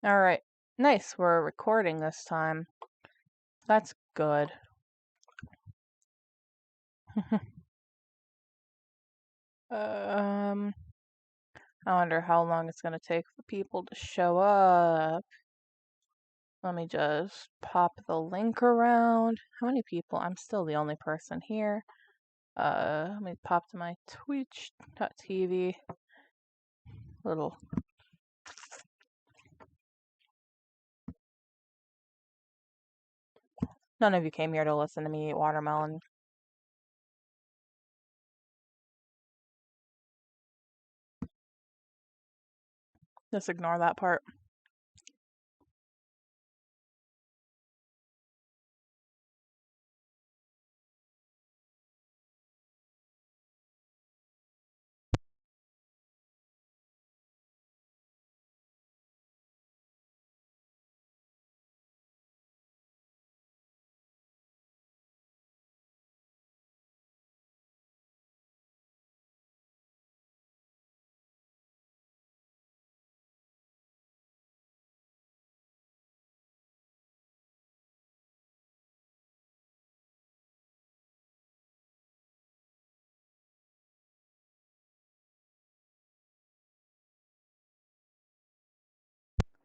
Alright. Nice, we're recording this time. That's good. I wonder how long it's gonna take for people to show up. Let me just pop the link around. How many people? I'm still the only person here. Let me pop to my twitch.tv. Little. None of you came here to listen to me eat watermelon. Just ignore that part.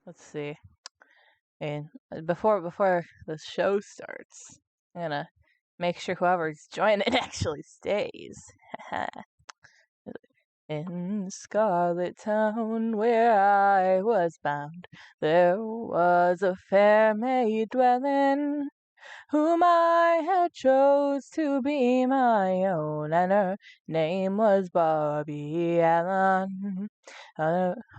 Let's see. And before the show starts, I'm gonna make sure whoever's joining actually stays. In Scarlet Town, where I was bound, there was a fair maid dwelling, whom I had chose to be my own, and her name was Barbie Allen.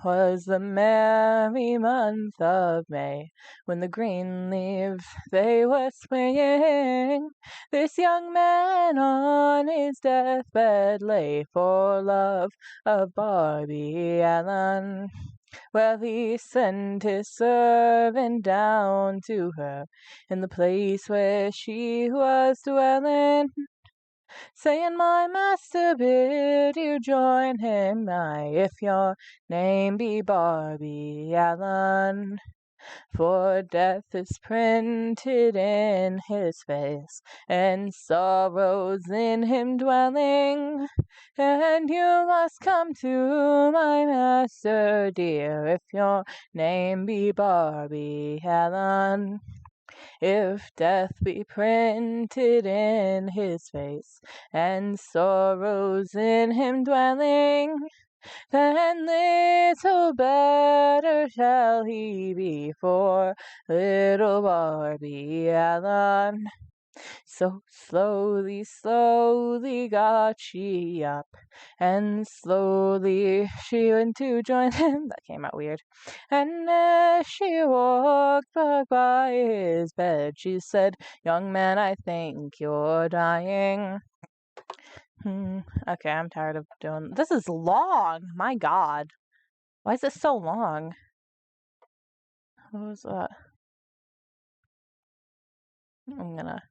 Was the merry month of May, when the green leaves they were swinging. This young man on his deathbed lay for love of Barbie Allen. Well, he sent his servant down to her in the place where she was dwelling, saying, my master bid you join him nigh, if your name be Barbie Allen. For death is printed in his face, and sorrows in him dwelling. And you must come to my master dear, if your name be Barbie Allen. If death be printed in his face, and sorrows in him dwelling, then little better shall he be for little Barbie Allen. So slowly, slowly got she up, and slowly she went to join him. That came out weird. And as she walked by his bed, she said, young man, I think you're dying. Okay, I'm tired of doing this. Is long. My God. Why is this so long? What was that? I'm gonna.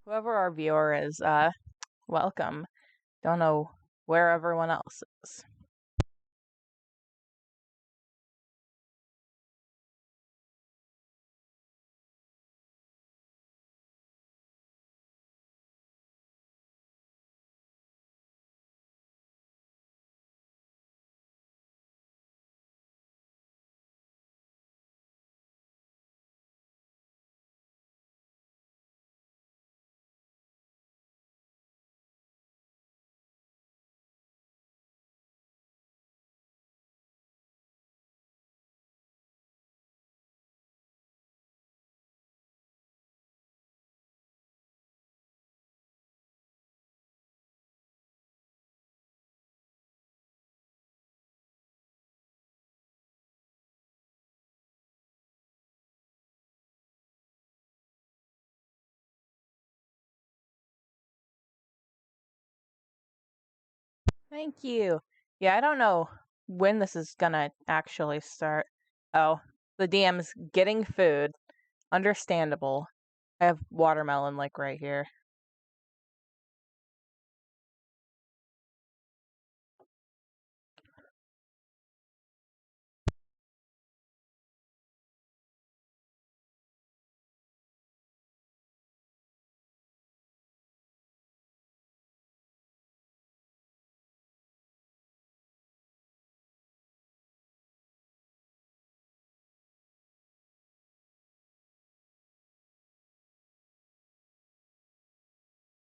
Whoever our viewer is, welcome. Don't know where everyone else is. Thank you. Yeah, I don't know when this is gonna actually start. Oh, the DM's getting food. Understandable. I have watermelon like right here.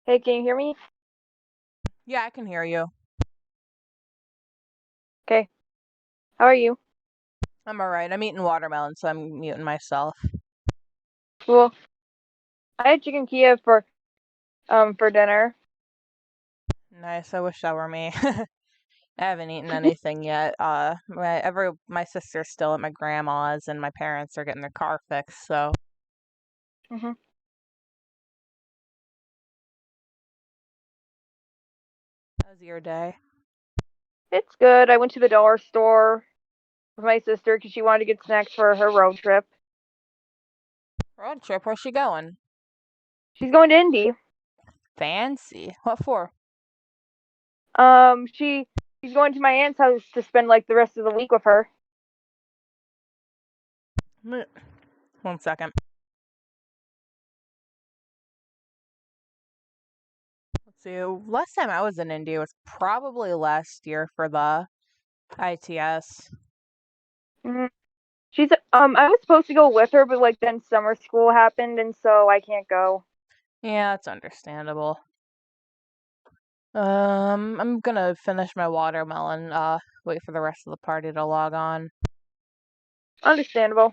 Hey, can you hear me? Yeah, I can hear you. Okay. How are you? I'm alright. I'm eating watermelon, so I'm muting myself. Cool. I had chicken Kiev for dinner. Nice. I wish that were me. I haven't eaten anything yet. My sister's still at my grandma's, and my parents are getting their car fixed. So, Mhm. how's your day? It's good. I went to the dollar store with my sister because she wanted to get snacks for her road trip. Road trip. Where's she going? She's going to Indy. Fancy. What for? She's going to my aunt's house to spend like the rest of the week with her. Mm, 1 second. Let's see. Last time I was in India was probably last year for the ITS. Mhm. I was supposed to go with her, but like then summer school happened, and so I can't go. Yeah, it's understandable. I'm gonna finish my watermelon. Wait for the rest of the party to log on. Understandable.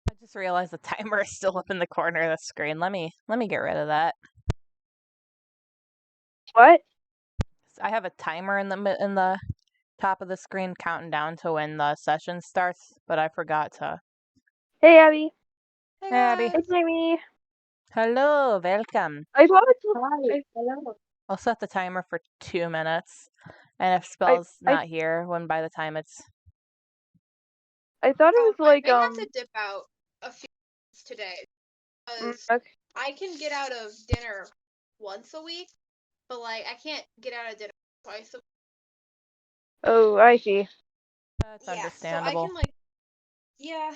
I just realized the timer is still up in the corner of the screen. Let me get rid of that. What? I have a timer in the top of the screen counting down to when the session starts, but I forgot to. Hey, Abby. Hey, Abby. Hey, Jamie. Hello, welcome. I thought it's hello. I'll set the timer for 2 minutes, and if I Spell's I not here, when by the time it's I thought it was I like may have to dip out a few minutes today because okay. I can get out of dinner once a week, but like I can't get out of dinner twice a week. Oh, I see. that's Yeah, so I understandable. can like yeah,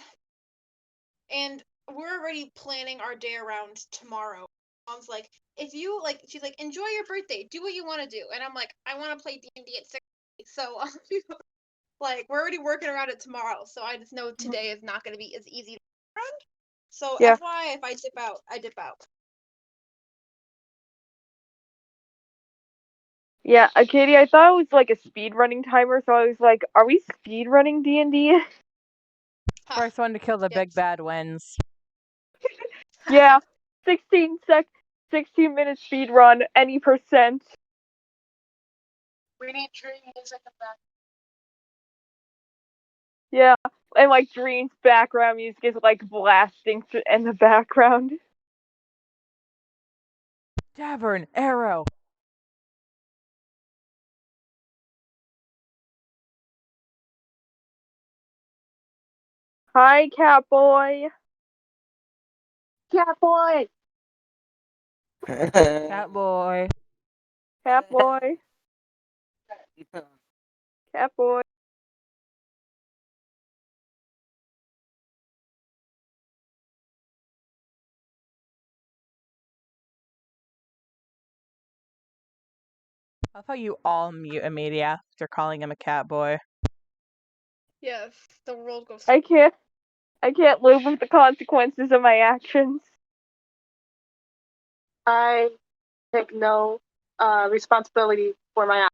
and we're already planning our day around tomorrow. Mom's like, if you like, she's like, enjoy your birthday, do what you want to do, and I'm like, I want to play D&D at 6. So like we're already working around it tomorrow. So I just know today is not going to be as easy to run. So Yeah. FYI, if I dip out, I dip out. Yeah, Katie, I thought it was like a speed running timer, so I was like, are we speed running D&D? First one to kill the Yep. big bad wins. Yeah. 16-minute speed run, any percent. We need dream music in that. Yeah. And like Dream's background music is like blasting in the background. Tavern, arrow. Hi, Catboy. Catboy. Cat boy. Catboy. Catboy. I thought you all mute Amelia after calling him a cat boy. Yes, the world goes. I can't live with the consequences of my actions. I take no responsibility for my actions.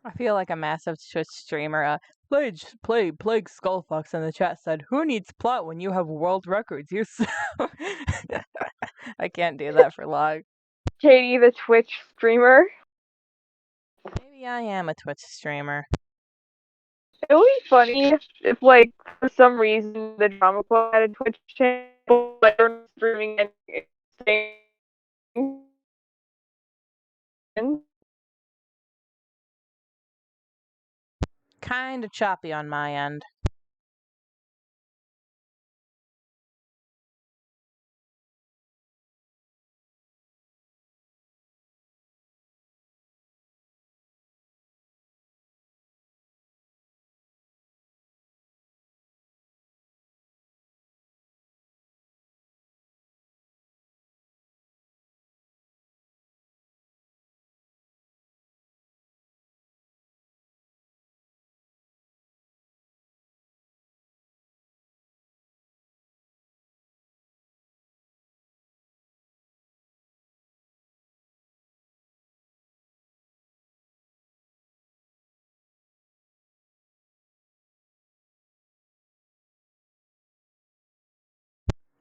I feel like a massive Twitch streamer. Plague Skullfox in the chat said, "Who needs plot when you have world records? You're so..." I can't do that for long. Katie, the Twitch streamer. Maybe I am a Twitch streamer. It would be funny if, like, for some reason, the Drama Club had a Twitch channel, but they're not streaming anything. Kinda choppy on my end.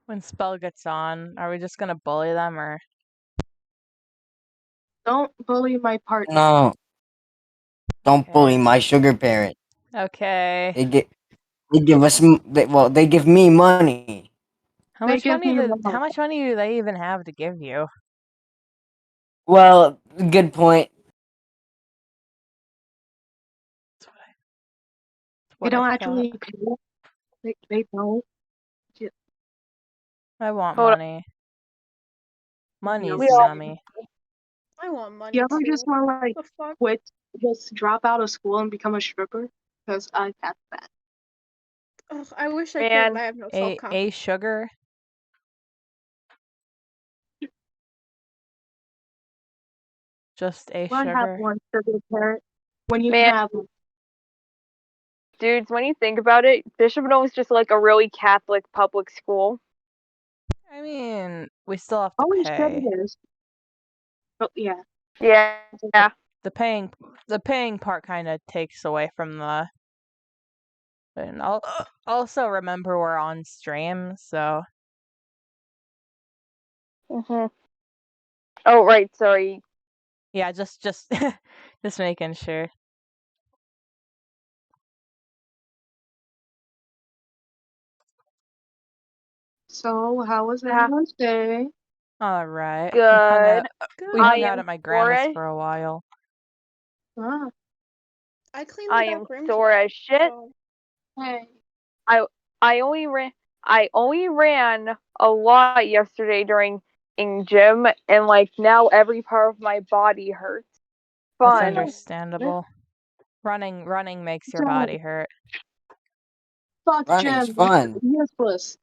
When Spell gets on, are we just gonna bully them or? Don't bully my partner. No. Don't Okay. bully my sugar parent. Okay. They give me money. How They much give money me do money. how much money do they even have to give you? Well, good point. They don't actually pay. They don't. I want Hold on. money. Money's We all- yummy. I want money You ever too. just want to, like, What the fuck? quit, just drop out of school and become a stripper? Because I have that. Ugh, I wish I Man. could, but I have no self-confidence. A sugar? Just a Why have sugar? one sugar parent when you Man. have Dudes, when you think about it, Bishop Noah is just like a really Catholic public school. I mean, we still have to Holy shit, pay. it is. Oh, yeah. Yeah. The paying part kind of takes away from the. And I'll also remember we're on stream, so. Mm-hmm. Oh, right, sorry. Yeah, just just making sure. So, how was Yeah. everyone's day? All right. Good. We I hung out am at my grandma's sore. for a while. Ah, I cleaned the I back am room sore today, as shit. so- hey. I only ran a lot yesterday during in gym, and like now every part of my body hurts. That's Fun. understandable. Running makes your So- body hurt. Fuck Running's Jim. fun. Useless.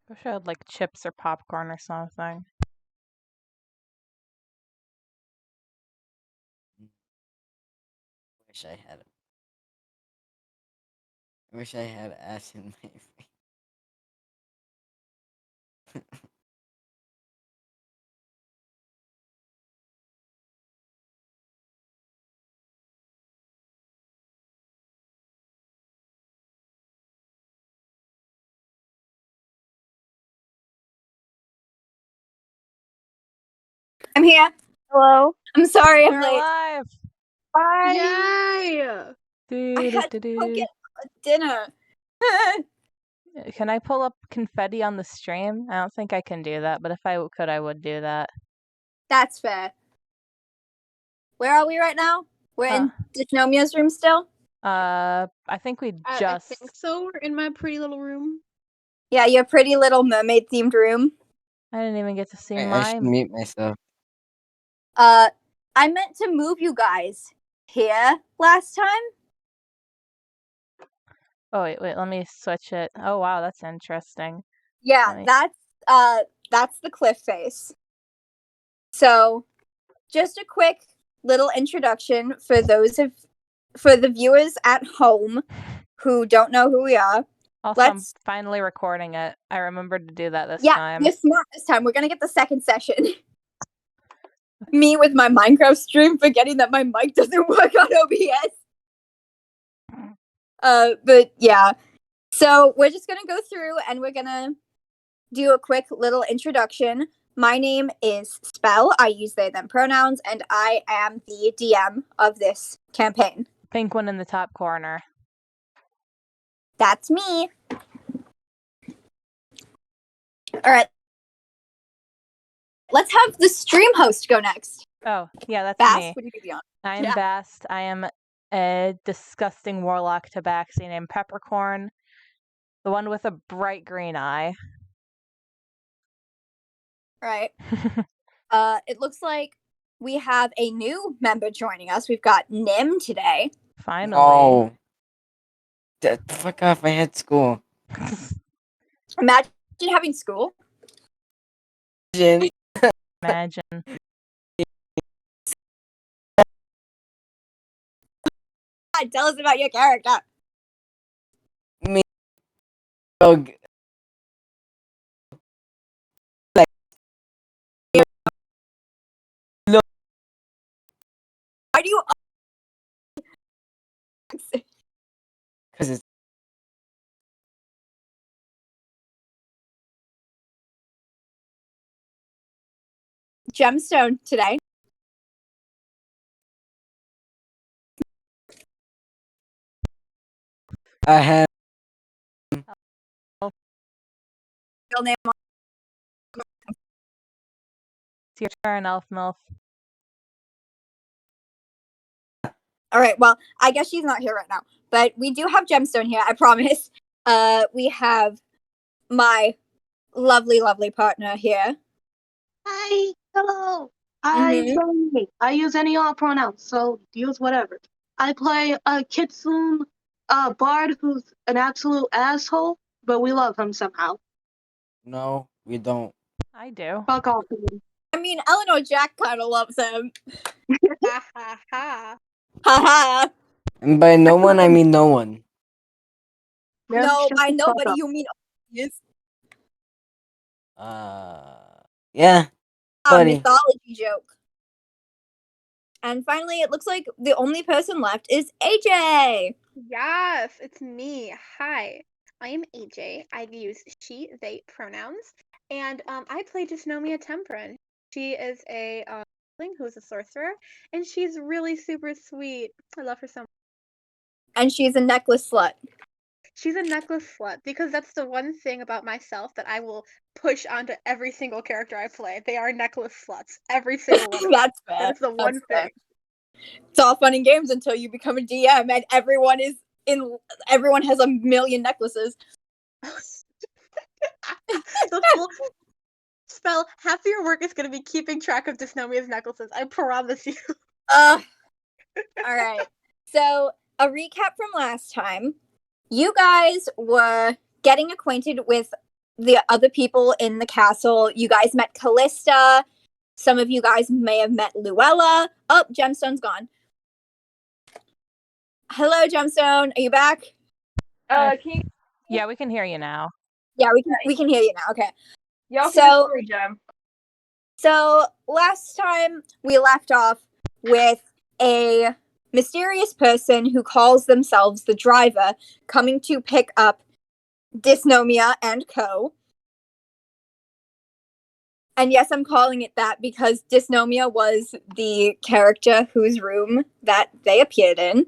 Wish I had like chips or popcorn or something. Wish I had. I wish I had ass in my face. I'm here. Hello. I'm sorry I'm We're late. alive! Bye. Yay! I had to go get dinner. Can I pull up confetti on the stream? I don't think I can do that, but if I could, I would do that. That's fair. Where are we right now? We're in Dysnomia's room still? I think we I just. think so. We're in my pretty little room. Yeah, your pretty little mermaid themed room. I didn't even get to see I should my. mute myself. I meant to move you guys here last time. Oh wait, let me switch it. Oh wow, that's interesting. Yeah, that's the cliff face. So, just a quick little introduction for the viewers at home who don't know who we are. Also, I'm finally recording it. I remembered to do that this time. You're smart this time. We're gonna get the second session. Me with my Minecraft stream forgetting that my mic doesn't work on OBS. But yeah. So we're just gonna go through and we're gonna do a quick little introduction. My name is Spell. I use they, them pronouns, and I am the DM of this campaign. Pink one in the top corner. That's me. All right. Let's have the stream host go next. Oh, yeah, that's Bast, me. what do you be on? I'm Yeah. Bast. I am a disgusting warlock tabaxi named Peppercorn. The one with a bright green eye. Right. It looks like we have a new member joining us. We've got Nim today. Finally. Oh. Fuck off, I had school. Imagine having school. Imagine. Imagine. Tell us about your character. Me. Oh, Why do you... because it's Gemstone today. I have Real name. It's your turn, Elf Milf. All right, well, I guess she's not here right now. But we do have Gemstone here, I promise. We have my lovely, lovely partner here. Hi, hello. I use any all pronouns, so use whatever. I play a Kitsune bard who's an absolute asshole, but we love him somehow. no, we don't. I do. Fuck off him. I mean, Eleanor Jack kind of loves him. Ha ha ha. Haha. And by no one, I mean no one. Yeah, No, shut by the fuck nobody up. you mean yes. Yeah, A buddy. mythology joke. And finally, it looks like the only person left is AJ. Yes, it's me. Hi, I am AJ. I use she, they pronouns, and I play Dysnomia Temperin. She is a who's a sorcerer, and she's really super sweet. I love her so much. And she's a necklace slut. She's a necklace slut because that's the one thing about myself that I will push onto every single character I play. They are necklace sluts. Every single one of them. That's fair. That is the one fair. thing. It's all fun and games until you become a DM and everyone has a million necklaces. The full Spell, half of your work is going to be keeping track of Dysnomia's necklaces. I promise you. All right. So, a recap from last time. You guys were getting acquainted with the other people in the castle. You guys met Callista. Some of you guys may have met Luella. Oh, Gemstone's gone. Hello, Gemstone. Are you back? Can you... Yeah, we can hear you now. Yeah, we can hear you now. Okay. Y'all So- can story, Gem. So last time we left off with a mysterious person who calls themselves the driver coming to pick up Dysnomia and co. And yes, I'm calling it that because Dysnomia was the character whose room that they appeared in,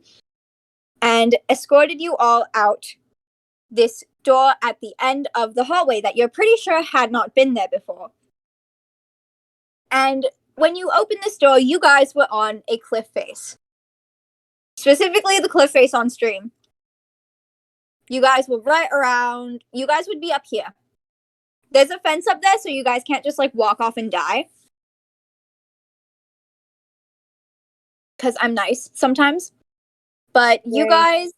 and escorted you all out this door at the end of the hallway that you're pretty sure had not been there before. And when you opened this door, you guys were on a cliff face. Specifically, the cliff face on stream. You guys will right around. You guys would be up here. There's a fence up there, so you guys can't just like walk off and die. Because I'm nice sometimes. But you guys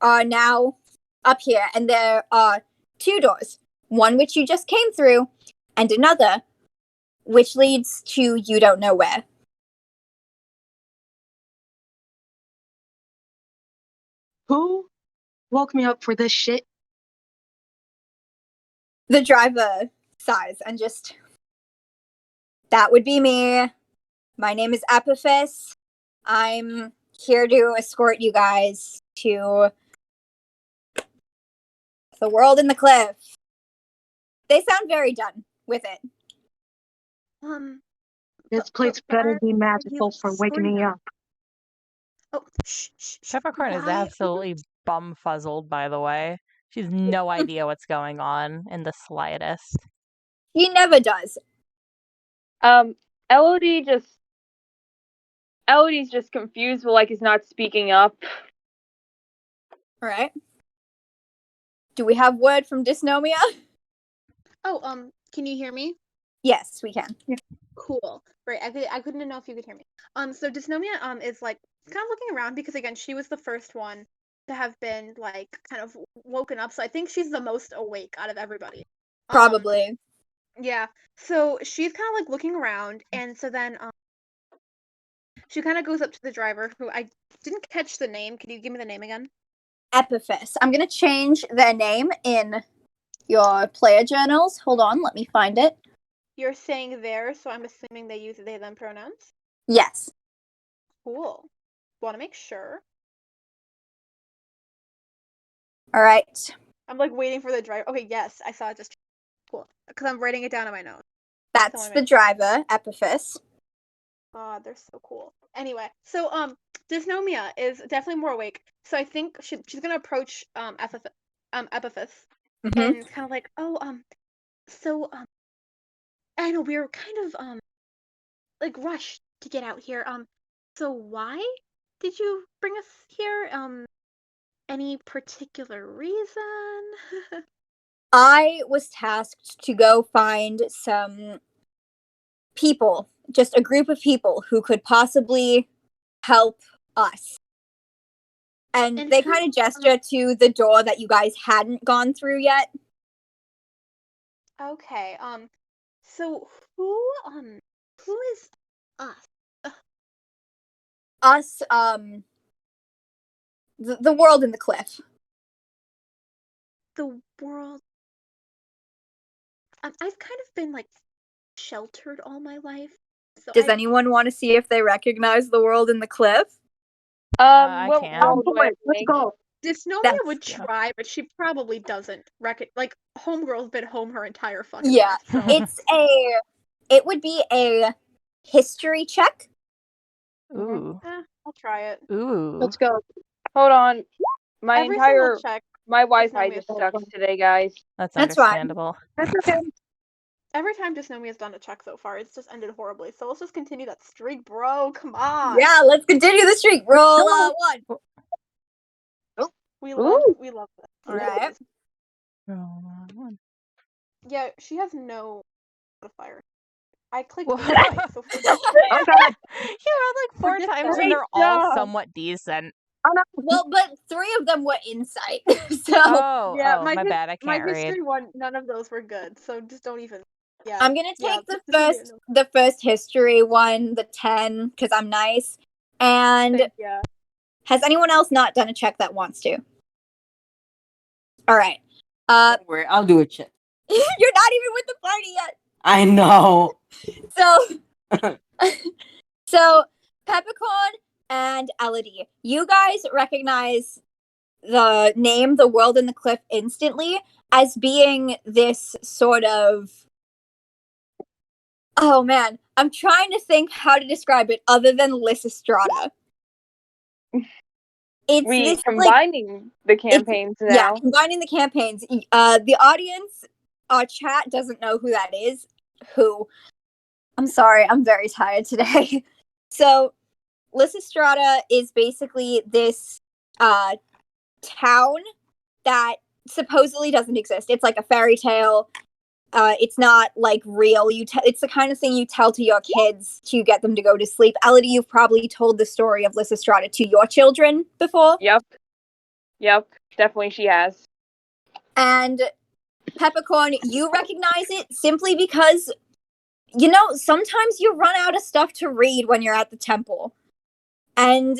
are now up here, and there are 2 doors. One which you just came through, and another which leads to you don't know where. Who woke me up for this shit? The driver sighs and just, that would be me. My name is Epiphas. I'm here to escort you guys to the world in the cliff. They sound very done with it. This place better be magical for waking me up. Oh, shh. Peppercorn is absolutely bumfuzzled, by the way. She has no idea what's going on in the slightest. He never does. Elodie's just confused, but like is not speaking up. All right. Do we have word from Dysnomia? Oh, can you hear me? Yes, we can. Cool. Right. I couldn't know if you could hear me. So Dysnomia is like kind of looking around because again she was the first one to have been like kind of woken up, so I think she's the most awake out of everybody. Probably. Yeah. So she's kind of like looking around, and so then she kind of goes up to the driver, who I didn't catch the name. Can you give me the name again? Epiphas. I'm going to change their name in your player journals. Hold on, let me find it. You're saying there, so I'm assuming they use they them pronouns. Yes. Cool. Want to make sure. All right. I'm like waiting for the driver. Okay, yes, I saw it. Just cool because I'm writing it down on my notes. That's the driver, Epiphas. Oh, they're so cool. Anyway, so Dysnomia is definitely more awake. So I think she's gonna approach Epiphas, and kind of like, so I know we were kind of like rushed to get out here. So why did you bring us here? Any particular reason? I was tasked to go find some people, just a group of people who could possibly help us. And they kind of gesture to the door that you guys hadn't gone through yet. Okay, so who is us? Us, the world in the cliff. The world. I've kind of been like sheltered all my life. So Does anyone want to see if they recognize the world in the cliff? I What can. roll do I have to Let's make? go. Dysnomia would try, but she probably doesn't like Homegirl's been home her entire fucking Yeah, life. So. it would be a history check. Ooh. I'll try it. Ooh. Let's go. Hold on. My Every single entire check. my Wi-Fi Dysnomia just is sucks today, guys. That's That's fine. understandable. That's okay. Every time Dysnomia's done a check so far, it's just ended horribly. So let's just continue that streak, bro. Come on. Yeah, let's continue the streak. Roll one. We love this. All right. Roll one. Yeah, she has no modifier. I clicked What? twice. So Oh god. You had like 4 times and they're all somewhat decent. Oh no. Well, but 3 of them were insight. So Oh, my bad. I can't my read. history one, none of those were good. So just don't even. Yeah. I'm gonna take the first history one, the 10, because I'm nice. And has anyone else not done a check that wants to? All right. Don't worry, I'll do a check. You're not even with the party yet. I know. So Peppercorn and Elodie, you guys recognize the name The World in the Cliff instantly as being this sort of, oh man, I'm trying to think how to describe it other than Lysistrata. It's combining the campaigns now. Yeah, combining the campaigns. The audience, our chat doesn't know who that is. I'm sorry, I'm very tired today. So, Lysistrata is basically this town that supposedly doesn't exist. It's like a fairy tale. It's not like real. It's the kind of thing you tell to your kids to get them to go to sleep. Elodie, you've probably told the story of Lysistrata to your children before. Yep, definitely she has. And Peppercorn, you recognize it simply because, sometimes you run out of stuff to read when you're at the temple. And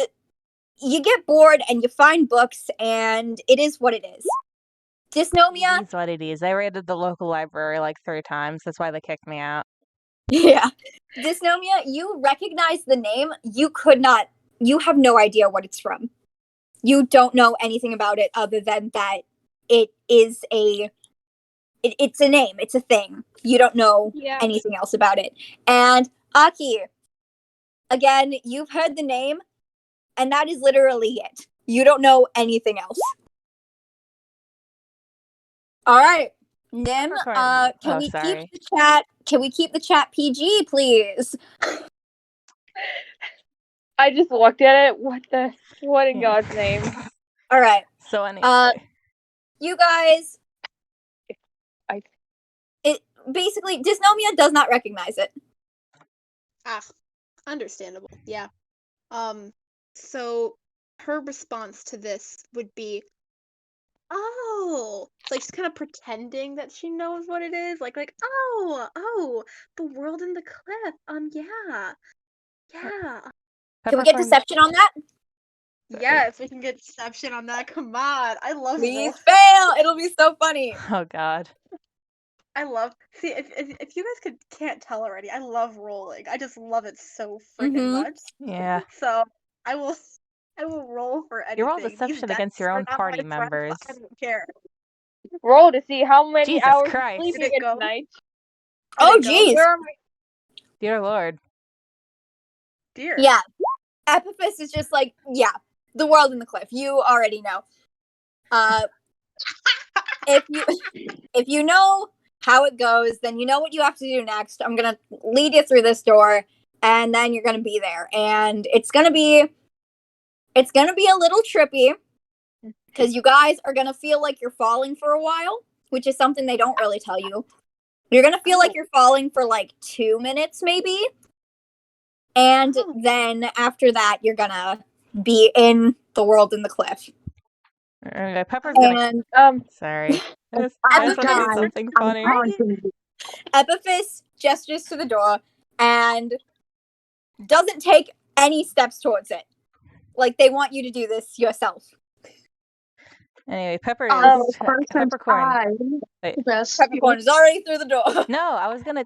you get bored and you find books, and it is what it is. Dysnomia? It is what it is. I raided the local library like 3 times. That's why they kicked me out. Yeah. Dysnomia, you recognize the name. You have no idea what it's from. You don't know anything about it other than that it is it's a name. It's a thing. You don't know anything else about it. And Aki, again, you've heard the name, and that is literally it. You don't know anything else. All right, Nim. Can we keep the chat PG, please? I just looked at it. What in God's name? All right. So anyway, you guys. It basically Dysnomia does not recognize it. Understandable. Yeah. So her response to this would be, oh, like she's kind of pretending that she knows what it is, like oh, the world in the cliff. Yeah. Can we get deception on that? Yes, we can get deception on that. Come on, I love. Please fail. It'll be so funny. Oh God. I love. See, if you guys can't tell already, I love rolling. I just love it so freaking much. Yeah. So I will roll for anything. You roll deception against your own party members. I don't care. Roll to see how many Jesus hours Christ. of sleep you get tonight. Oh jeez. Where am I? Dear Lord. Dear. Yeah. Epiphus is just like, yeah, the world in the cliff. You already know. If you know how it goes, then you know what you have to do next. I'm gonna lead you through this door, and then you're gonna be there, and it's gonna be a little trippy because you guys are gonna feel like you're falling for a while, which is something they don't really tell you. You're gonna feel like you're falling for like 2 minutes, maybe, and then after that, you're gonna be in the world in the cliff. Pepper's gonna. Sorry. I just want to do something funny. Epiphus gestures to the door and doesn't take any steps towards it. Like they want you to do this yourself. Anyway, Peppercorn. Peppercorn is already through the door. No, I was gonna.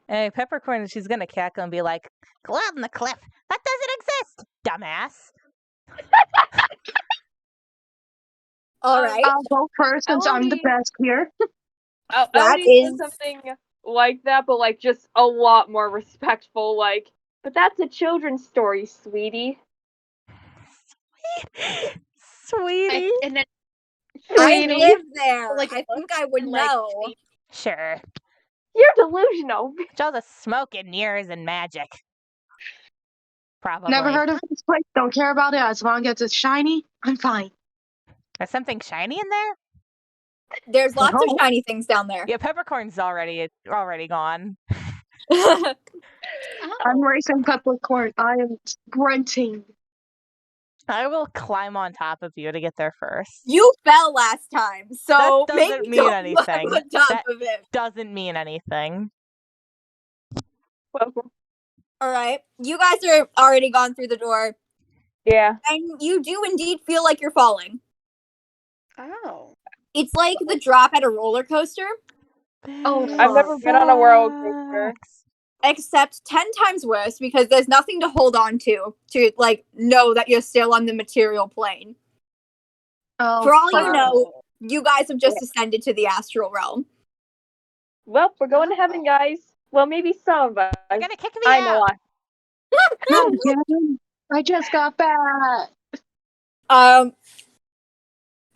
Hey, Peppercorn. She's gonna cackle and be like, "Go out in the cliff. That doesn't exist, dumbass." All right. I'll go first since I'm the best here. That is something like that, but like just a lot more respectful. Like, but that's a children's story, sweetie. Sweetie. And then I live there. Like, I think I would know. Sure. You're delusional. All the smoke and mirrors and magic. Probably. Never heard of this place. Don't care about it. As long as it's shiny, I'm fine. There's something shiny in there? There's lots of shiny things down there. Yeah, Peppercorn's already gone. I'm racing Peppercorn. I am sprinting. I will climb on top of you to get there first. You fell last time, so that doesn't mean anything. On top of it. Doesn't mean anything. Welcome. All right, you guys are already gone through the door. Yeah, and you do indeed feel like you're falling. Oh. It's like the drop at a roller coaster. Oh, I've never been on a roller coaster. Except 10 times worse because there's nothing to hold on to like know that you're still on the material plane. Oh, for all you know, you guys have just ascended to the astral realm. Well, we're going to heaven, guys. Well, maybe some of us. You're gonna kick me out. I know. I just got back.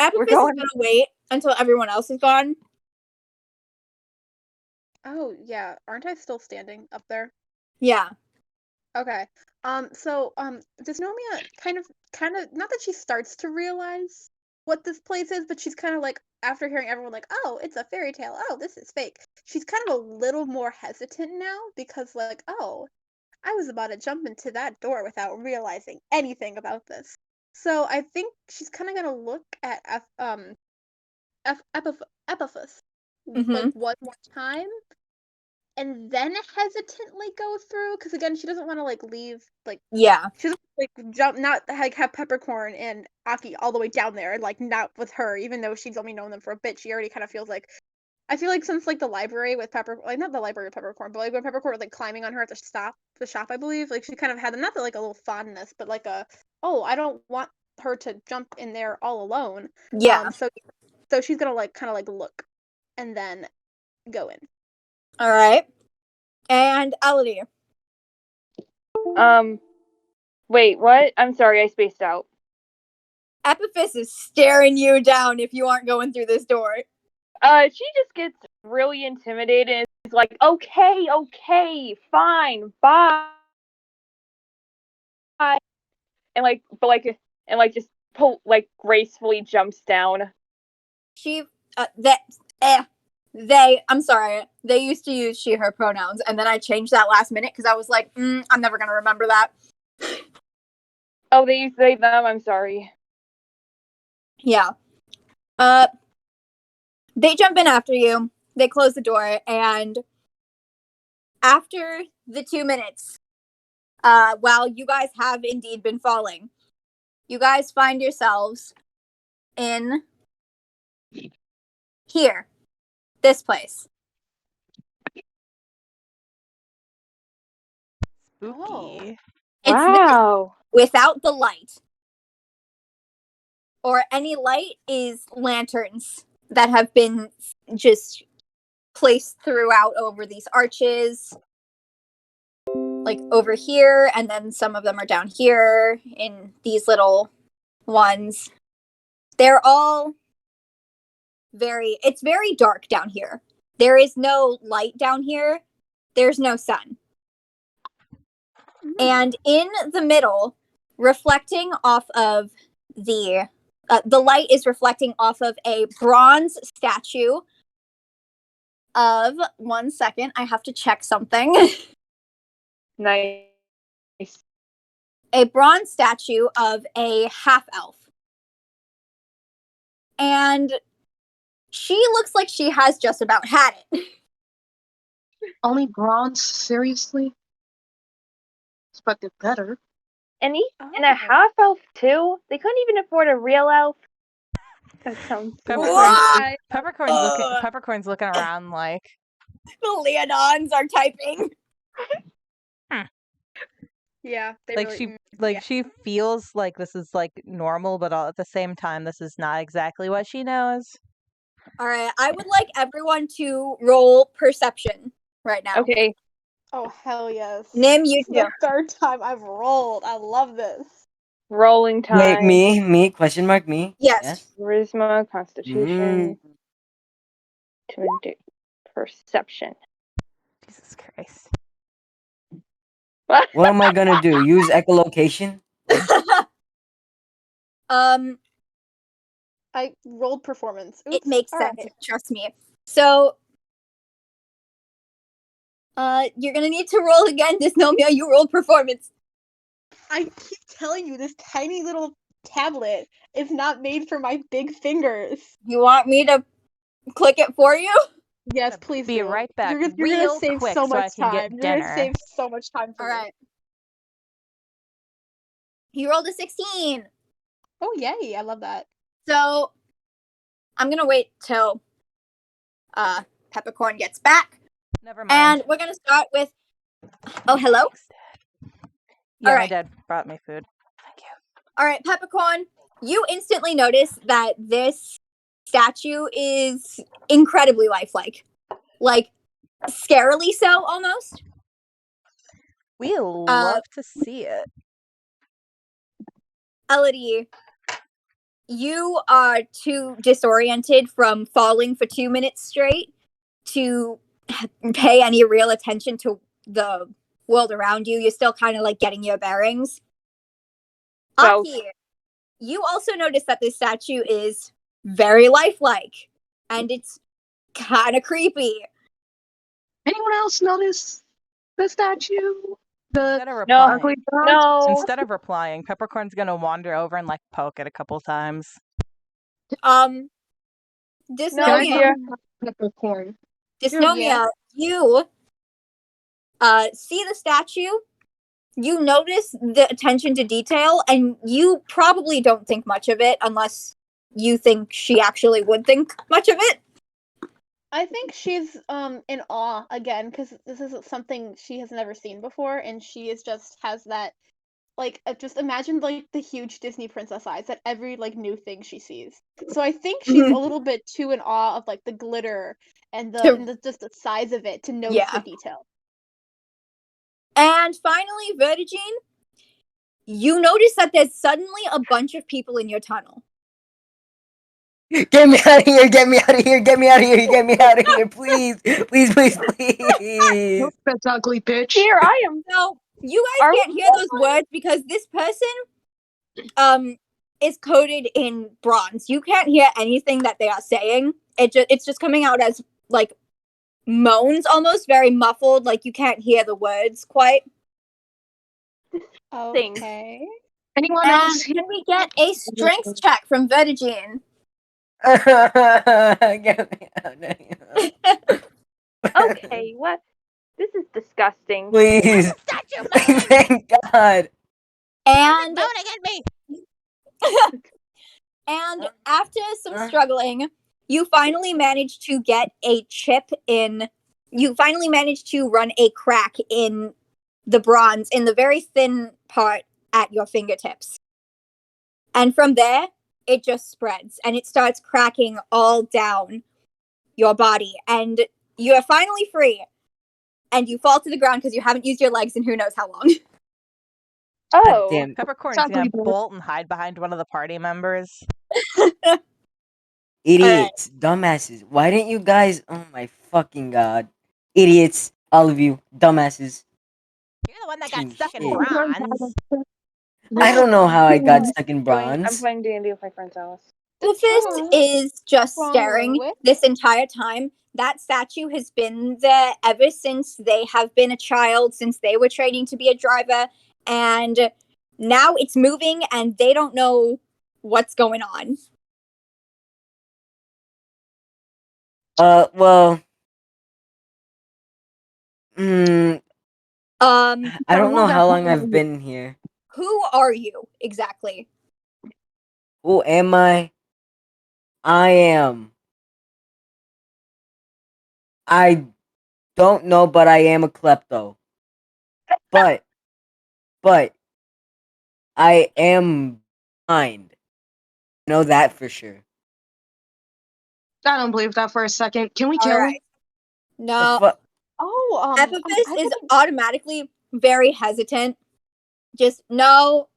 Epiphus is gonna wait until everyone else is gone. Oh, yeah. Aren't I still standing up there? Yeah. Okay. So, Dysnomia kind of, not that she starts to realize what this place is, but she's kind of like, after hearing everyone like, oh, it's a fairy tale, oh, this is fake, she's kind of a little more hesitant now because like, oh, I was about to jump into that door without realizing anything about this. So I think she's kind of gonna look at Epiphus like one more time, and then hesitantly go through, because again, she doesn't want to like leave, like Yeah. she doesn't like jump, not like have Peppercorn and Aki all the way down there, and like not with her, even though she's only known them for a bit. She already kind of feels like, I feel like since like the library with like not the library with Peppercorn, but like when Peppercorn was like climbing on her at the shop, I believe, like she kind of had not like a little fondness, but like a, oh, I don't want her to jump in there all alone. Yeah. So she's gonna like kind of like look, and then go in. All right. And Elodie. Wait, what? I'm sorry, I spaced out. Epiphus is staring you down if you aren't going through this door. She just gets really intimidated and is like, okay, fine, bye. And just gracefully jumps down. I'm sorry, they used to use she, her pronouns, and then I changed that last minute because I was like, I'm never gonna remember that. Oh, they use they, them, I'm sorry. Yeah. They jump in after you, they close the door, and after the 2 minutes, while you guys have indeed been falling, you guys find yourselves in here. This place. Spooky. Wow. Without the light. Or any light is lanterns that have been just placed throughout over these arches. Like over here, and then some of them are down here in these little ones. They're all it's very dark down here. There is no light down here. There's no sun. And in the middle, reflecting off of the light is reflecting off of a bronze statue of, 1 second, I have to check something. Nice. A bronze statue of a half-elf. And she looks like she has just about had it. Only bronze? Seriously? Expected better. And a half elf too? They couldn't even afford a real elf? That sounds Peppercorn's looking around like The Leonons are typing. Yeah, they like really, she feels like this is like normal, but all at the same time this is not exactly what she knows. All right, I would like everyone to roll perception right now. Okay. Oh hell yes. Nim, you This is the third time I've rolled. I love this. Rolling time. Wait, me? Question mark, me? Yes. Charisma, Constitution, Perception. Jesus Christ. What am I gonna do? Use echolocation? I rolled performance. Oops. It makes All sense, right. trust me. So, you're gonna need to roll again, Dysnomia. You rolled performance. I keep telling you, this tiny little tablet is not made for my big fingers. You want me to click it for you? Yes, please Be do. right back. You're gonna real save quick so so I much can get time. You're gonna dinner. save so much time for All me. right. You rolled a 16. Oh yay! I love that. So, I'm gonna wait till Peppercorn gets back. Never mind. And we're gonna start with. Oh, hello. Yeah, All my right. dad brought me food. Thank you. All right, Peppercorn. You instantly notice that this statue is incredibly lifelike, like scarily so, almost. We love to see it. Elodie, you are too disoriented from falling for 2 minutes straight to pay any real attention to the world around you. You're still kind of like getting your bearings. So- Aki, you also notice that this statue is very lifelike, and it's kind of creepy. Anyone else notice the statue? The Instead of replying, ugly dog? No. instead of replying, Peppercorn's gonna wander over and like poke it a couple times. No, Dysnomia, dear. Peppercorn. Dysnomia, you see the statue, you notice the attention to detail, and you probably don't think much of it unless you think she actually would think much of it. I think she's in awe again because this is something she has never seen before, and she is just has that like just imagine like the huge Disney princess eyes at every like new thing she sees. So I think she's a little bit too in awe of like the glitter and the just the size of it to notice the detail. And finally, Vertigine, you notice that there's suddenly a bunch of people in your tunnel. Get me out of here! Get me out of here! Get me out of here! Get me out of here! Please! Please, please, please! Nope, that's ugly bitch. Here, I am. No, you guys can't hear those words because this person is coded in bronze. You can't hear anything that they are saying. It's just coming out as like moans, almost very muffled, like you can't hear the words quite. Okay. Anyone else? Can we get a strength check from Vertigine? Get me out of here. Okay, what? This is disgusting. Please. Thank God. And Moaning at me. and after some struggling, you finally manage to get a chip in. You finally manage to run a crack in the bronze in the very thin part at your fingertips. And from there, it just spreads and it starts cracking all down your body. And you are finally free. And you fall to the ground because you haven't used your legs in who knows how long. Oh. Damn. Peppercorn's gonna bolt and hide behind one of the party members. Idiots. Dumbasses. Why didn't you guys... Oh my fucking God. Idiots. All of you. Dumbasses. You're the one that got Piece stuck of in shit. bronze. I don't know how I got stuck in I'm bronze. playing D&D with my friend Alice. Rufus is just Wrong staring with? this entire time. That statue has been there ever since they have been a child, since they were training to be a driver, and now it's moving and they don't know what's going on. Well... I don't know how long I've been here. Who are you exactly? Who am I? I am... I don't know, but I am a klepto. But I am blind. Know that for sure. I don't believe that for a second. Can we kill him? Alright. No, Oh, Epiphus is automatically very hesitant. Just, no,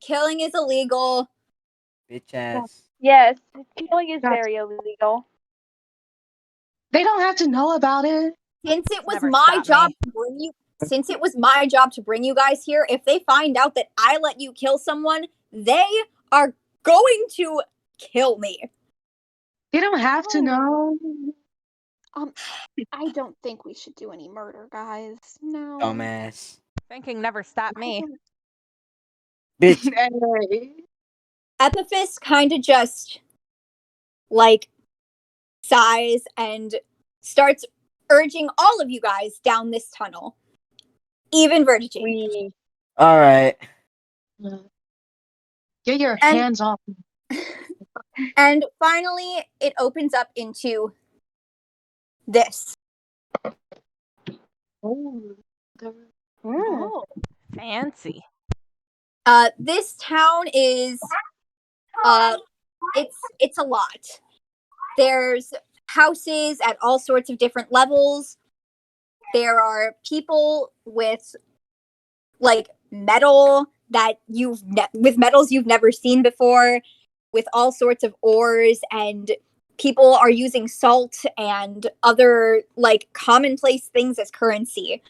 killing is illegal. Bitch ass. Yes, killing is very illegal. They don't have to know about it. Since it was Never my stop job me. to bring you, since it was my job to bring you guys here, if they find out that I let you kill someone, they are going to kill me. They don't have to know. I don't think we should do any murder, guys. No. Dumbass. Thinking never stopped me. Bitch. Hey. Epiphus kind of just like sighs and starts urging all of you guys down this tunnel. Even Vertigine. Alright. Get your hands off me. And finally, it opens up into this. Oh. Fancy. This town is it's a lot. There's houses at all sorts of different levels. There are people with like metal that with metals you've never seen before, with all sorts of ores, and people are using salt and other like commonplace things as currency.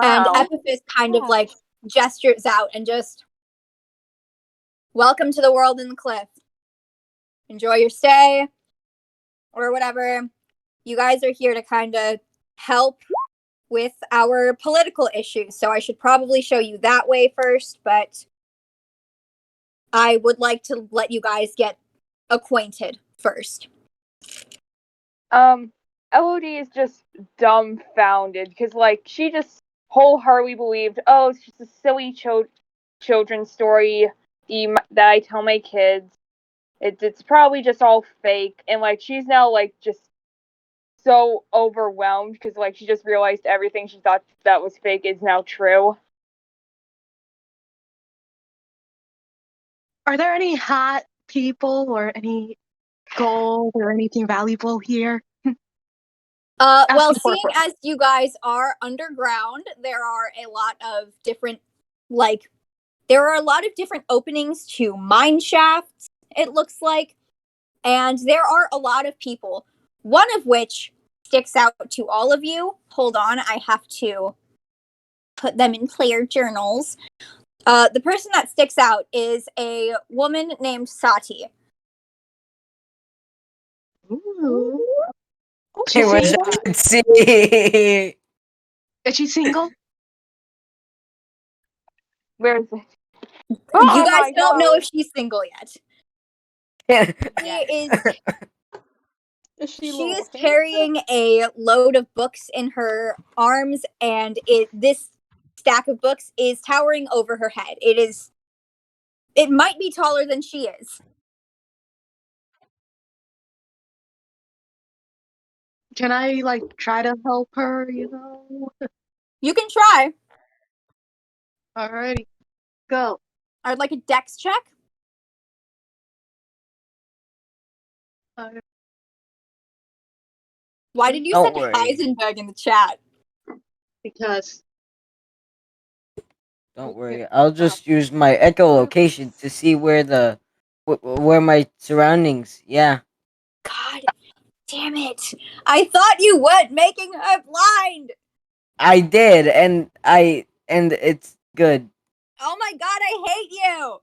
And Wow. Epiphys kind of like gestures out and just, welcome to the world in the cliff. Enjoy your stay or whatever. You guys are here to kind of help with our political issues, so I should probably show you that way first, but I would like to let you guys get acquainted first. Elodie is just dumbfounded because, like, she just wholeheartedly believed, oh, it's just a silly children's story that I tell my kids. It's probably just all fake, and like she's now like just so overwhelmed because like she just realized everything she thought that was fake is now true. Are there any hot people or any gold or anything valuable here? Well, Asking for a seeing as you guys are underground, there are a lot of different, like, there are a lot of different openings to mine shafts, it looks like, and there are a lot of people, one of which sticks out to all of you. Hold on, I have to put them in player journals. The person that sticks out is a woman named Sati. Ooh. I wish single? I could see. Is she single? Where is it? You Oh guys my don't know God. if she's single yet. Yes. Is she She is handsome? carrying a load of books in her arms, and this stack of books is towering over her head. It might be taller than she is. Can I like try to help her, you know? You can try. Alrighty. Go. I'd like a dex check. Why did you Don't send worry. Heisenberg in the chat? Because Don't worry. I'll just use my echolocation to see where my surroundings. Yeah. God damn it. I thought you weren't making her blind. I did, and it's good. Oh my god, I hate you.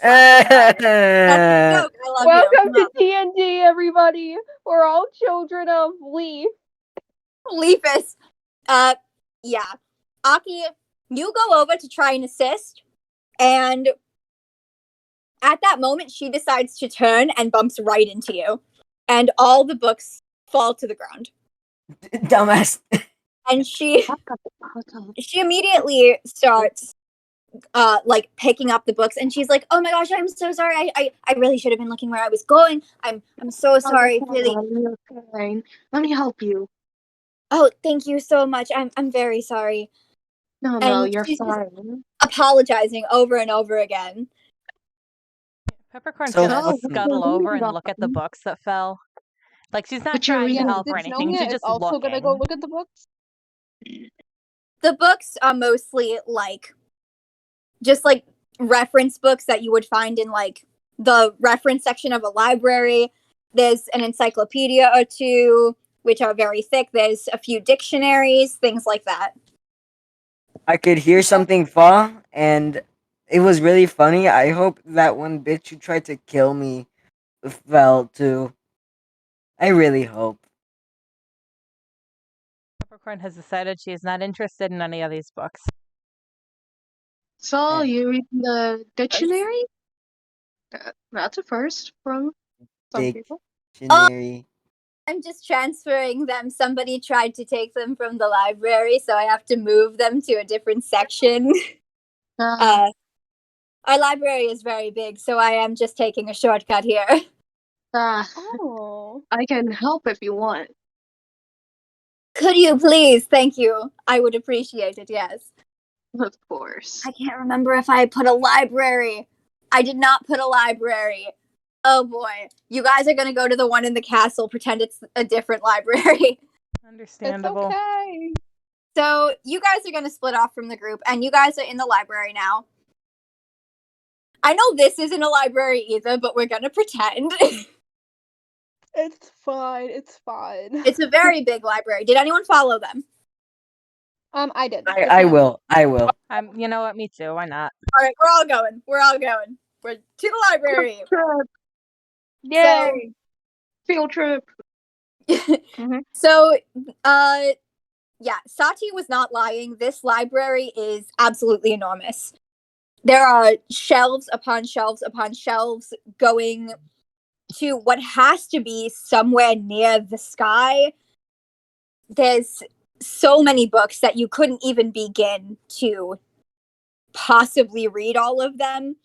Welcome That's a joke. I love Welcome you. to D&D, everybody. We're all children of Leaf. Leafus. Yeah. Aki, you go over to try and assist, and at that moment, she decides to turn and bumps right into you, and all the books fall to the ground. dumbass. And she immediately starts like picking up the books, and she's like, "Oh my gosh, I'm so sorry. I really should have been looking where I was going. I'm so sorry. Really. Fine. Let me help you. Oh, thank you so much. I'm very sorry." No, And you're she's just fine. apologizing over and over again. Peppercorn's So gonna Oh, scuttle well, over and look at the books that fell. Like, she's not But you're trying to reading help or Did anything. Sonia She's is just also looking. gonna go look at the books? The books are mostly like just like reference books that you would find in like the reference section of a library. There's an encyclopedia or two, which are very thick. There's a few dictionaries, things like that. I could hear something fall, and it was really funny. I hope that one bitch who tried to kill me fell too. I really hope. Peppercorn has decided she is not interested in any of these books. So And you read the dictionary? That's a first from some people. dictionary. I'm just transferring them. Somebody tried to take them from the library, so I have to move them to a different section. Our library is very big, so I am just taking a shortcut here. Oh. I can help if you want. Could you please? Thank you. I would appreciate it, yes. Of course. I can't remember if I put a library. I did not put a library. Oh boy. You guys are gonna go to the one in the castle, pretend it's a different library. Understandable. It's okay. So you guys are gonna split off from the group, and you guys are in the library now. I know this isn't a library either, but we're gonna pretend. It's fine. It's fine. It's a very big library. Did anyone follow them? I did. I will. You know what? Me too. Why not? All right, we're all going. We're to the library. Trip. Yay! Field trip. So, yeah, Sati was not lying. This library is absolutely enormous. There are shelves upon shelves upon shelves going to what has to be somewhere near the sky. There's so many books that you couldn't even begin to possibly read all of them.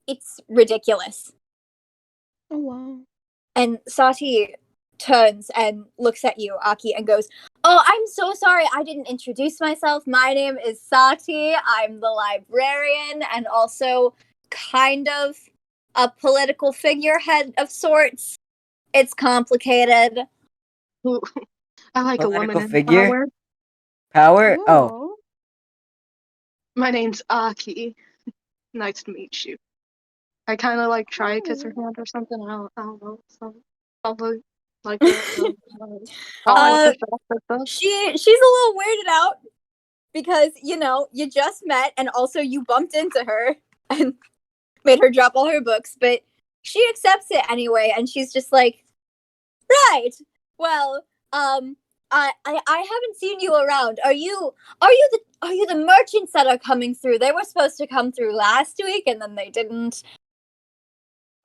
It's ridiculous. Oh wow. And Sati turns and looks at you, Aki, and goes, "Oh, I'm so sorry. I didn't introduce myself. My name is Sati. I'm the librarian and also kind of a political figurehead of sorts. It's complicated." Ooh, I like a Political woman in figure? power. Power? Oh. My name's Aki. Nice to meet you. I kind of like try to kiss her hand or something. I don't know. Probably like that. She's a little weirded out because, you know, you just met and also you bumped into her and made her drop all her books, but she accepts it anyway, and she's just like, "Right. Well, I haven't seen you around. Are you the merchants that are coming through? They were supposed to come through last week and then they didn't."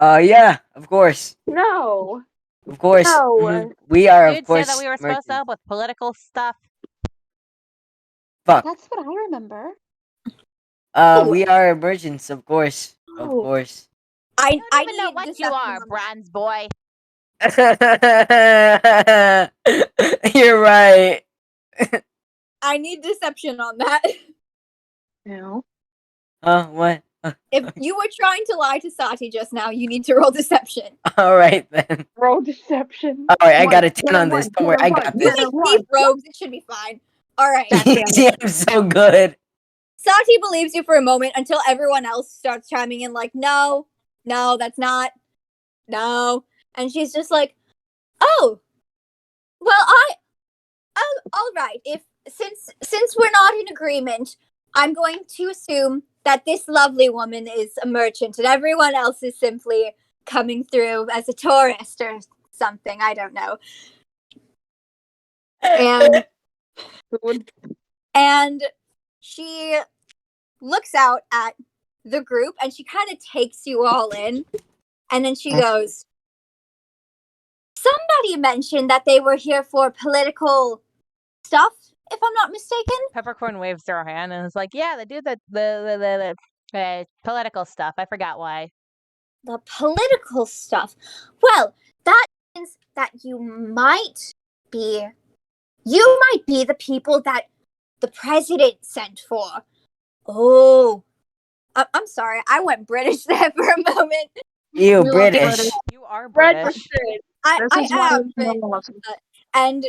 Yeah, of course. No. Of course. No. Mhm. We are, You'd of course, say that we were supposed to merchants. help with political stuff. Fuck. That's what I remember. We are merchants, of course. Of Oh. course. I don't even know need what you deception are, on that. bronze boy. You're right. I need deception on that. No. What? If you were trying to lie to Sati just now, you need to roll deception. Alright then. Roll deception. Alright, I got a Get 10 on this. Don't worry, I got You this. make thief rogues, it should be fine. Alright. See, I'm so good. Sati believes you for a moment until everyone else starts chiming in like, no, that's not, no. And she's just like, "Oh, well, all right. If since we're not in agreement, I'm going to assume that this lovely woman is a merchant and everyone else is simply coming through as a tourist or something. I don't know." And she looks out at the group and she kind of takes you all in, and then she goes, "Somebody mentioned that they were here for political stuff, if I'm not mistaken." Peppercorn waves their hand and is like, "Yeah, they do the political stuff. I forgot why." The political stuff. Well, that means that you might be the people that the president sent for. Oh, I'm sorry. I went British there for a moment. You We love British. British. You are British. Registered. I This is why am, we but, love them. and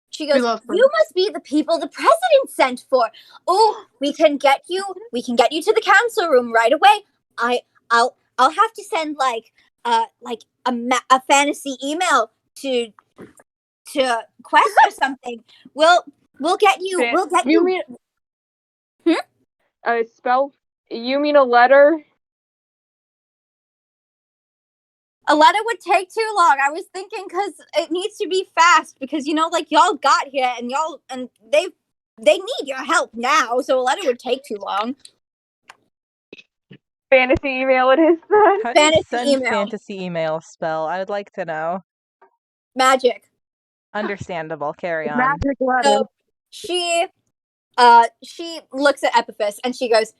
she goes, love "You must be the people the president sent for. Oh, we can get you to the council room right away. I'll have to send like a fantasy email to Quest or something. We'll get you. We'll get You you. mean Hmm? spell? You mean a letter? A letter would take too long. I was thinking because it needs to be fast because like y'all got here and they need your help now, so a letter would take too long. Fantasy email it is then. How do you Fantasy send email. fantasy email spell? I would like to know. Magic. Understandable. Carry on. Magic letter. So she looks at Epiphus and she goes,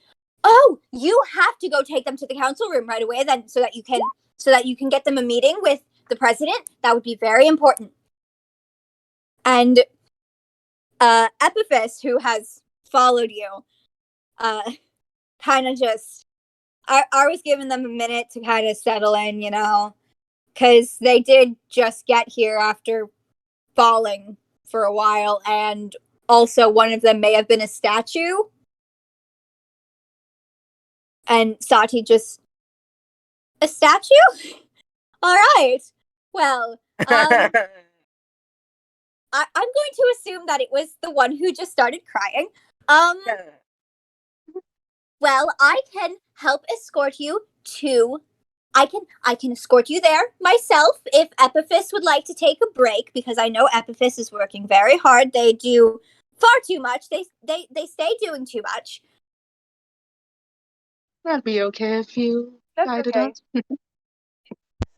"Oh, you have to go take them to the council room right away then so that you can get them a meeting with the president. That would be very important." And Epiphus, who has followed you, kind of just I was giving them a minute to kind of settle in, because they did just get here after falling for a while, and also one of them may have been a statue. And Sati just, "A statue? All right. Well, I'm going to assume that it was the one who just started crying. Well, I can help escort you to. I can escort you there myself if Epiphys would like to take a break, because I know Epiphys is working very hard. They do far too much. They stay doing too much. That'd be okay if you That's guided okay. us.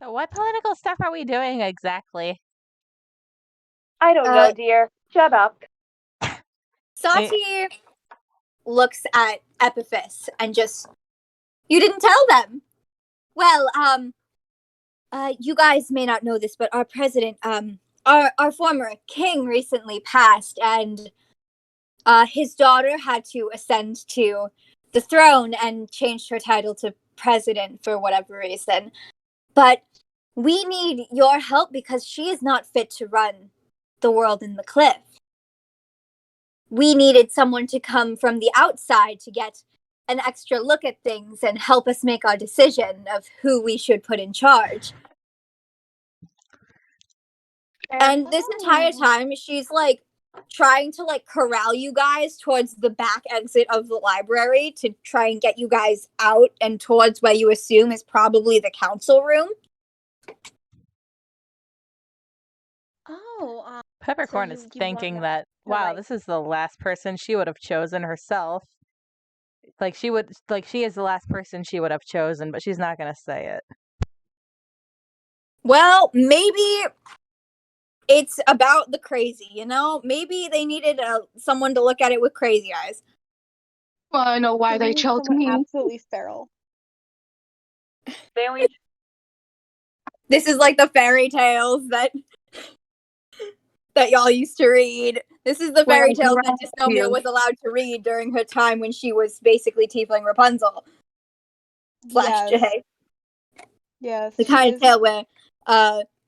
So what political stuff are we doing exactly? I don't know, dear. Shut up. Sati looks at Epiphys and just, you didn't tell them. Well, you guys may not know this, but our president, our former king recently passed, and his daughter had to ascend to the throne and changed her title to president for whatever reason. But we need your help because she is not fit to run the world in the cliff. We needed someone to come from the outside to get an extra look at things and help us make our decision of who we should put in charge. And this entire time, she's like trying to like corral you guys towards the back exit of the library to try and get you guys out and towards what you assume is probably the council room. Oh, Peppercorn you is want thinking to- that, wow, right. this is the last person she would have chosen herself. Like she is the last person she would have chosen, but she's not gonna say it. Well, maybe it's about the crazy, you know? Maybe they needed someone to look at it with crazy eyes. Well, I know why they need chose someone me. absolutely feral. They only This is like the fairy tales that y'all used to read. This is the fairy tales that Dysnomia was allowed to read during her time when she was basically Tiefling Rapunzel. Slash J. Yes. The kind of tale where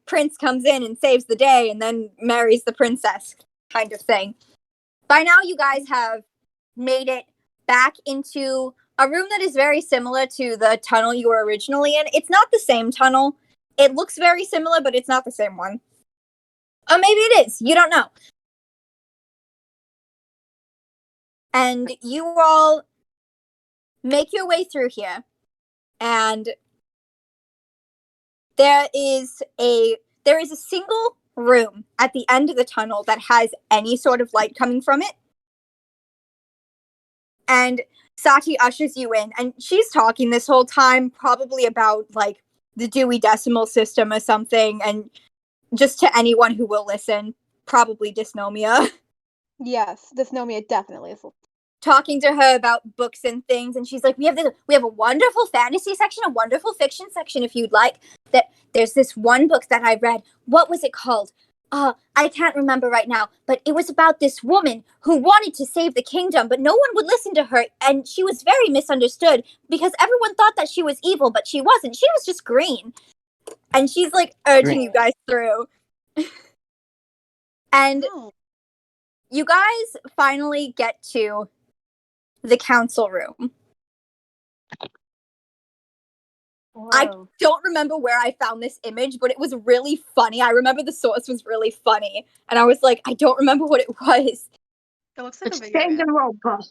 Prince comes in and saves the day and then marries the princess kind of thing. By now, you guys have made it back into a room that is very similar to the tunnel you were originally in. It's not the same tunnel. It looks very similar, but it's not the same one. Or maybe it is. You don't know. And you all make your way through here. And there is a single room at the end of the tunnel that has any sort of light coming from it. And Sati ushers you in, and she's talking this whole time probably about like the Dewey Decimal System or something, and just to anyone who will listen, probably Dysnomia. Yes, Dysnomia definitely is. Talking to her about books and things, and she's like, we have a wonderful fantasy section, a wonderful fiction section if you'd like. That there's this one book that I read. What was it called? I can't remember right now, but it was about this woman who wanted to save the kingdom, but no one would listen to her, and she was very misunderstood because everyone thought that she was evil, but she wasn't. She was just green. And she's like urging you guys through. And you guys finally get to the council room. Whoa. I don't remember where I found this image, but it was really funny. I remember the source was really funny. And I was like, I don't remember what it was. It looks like It's a video. Danganronpa.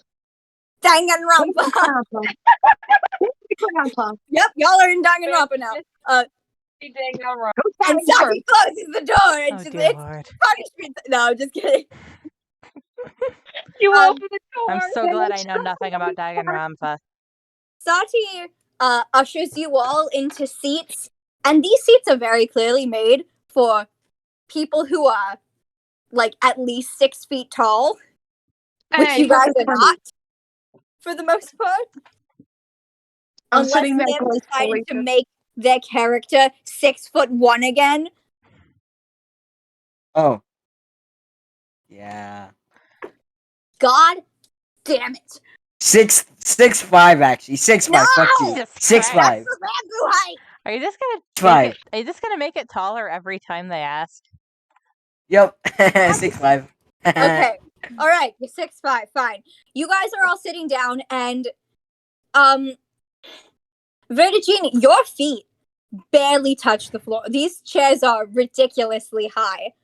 Danganronpa. Danganronpa. Yep, y'all are in Danganronpa now. And Saki closes the door, and it's punishment. No, just kidding. You open the door. I'm so glad I know nothing about Danganronpa. Sati ushers you all into seats, and these seats are very clearly made for people who are like at least 6 feet tall, which you guys are not for the most part. Unless they've decided to make their character 6'1" again. Oh. Yeah. God damn it. 6'5" actually. 6'5". No! Fuck you. 6'5". That's the bamboo height. Are you just gonna 5. are you just gonna make it taller every time they ask? Yep. 6'5". Okay. All right. You're 6'5". Fine. You guys are all sitting down, and Vertigine, your feet barely touch the floor. These chairs are ridiculously high.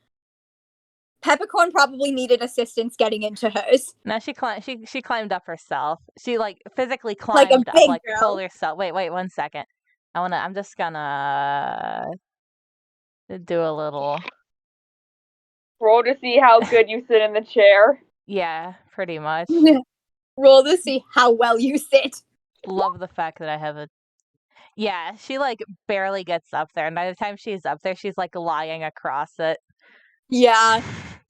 Peppercorn probably needed assistance getting into hers. No, she climbed up herself. She like physically Like a climbed up, big like girl. pulled herself. Wait, 1 second. I'm just gonna do a little. Roll to see how good you sit in the chair. Yeah, pretty much. Roll to see how well you sit. Love the fact that I have a. Yeah, she like barely gets up there, and by the time she's up there, she's like lying across it. Yeah.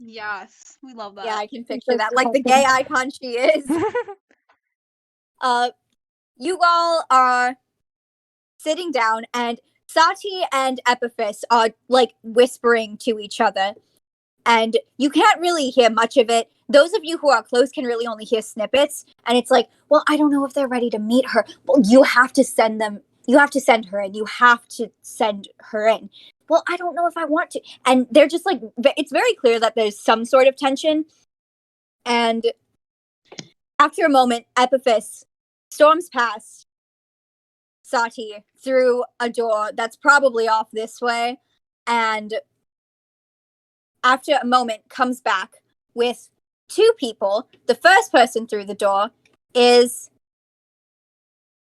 Yes, we love that. Yeah, I can picture that. Like the gay icon she is. You all are sitting down, and Sati and Epiphus are like whispering to each other, and you can't really hear much of it. Those of you who are close can really only hear snippets, and it's like, well, I don't know if they're ready to meet her. Well, you have to send her in. You have to send her in. Well, I don't know if I want to. And they're just like, it's very clear that there's some sort of tension. And after a moment, Epiphus storms past Sati through a door that's probably off this way, and after a moment comes back with two people. The first person through the door is,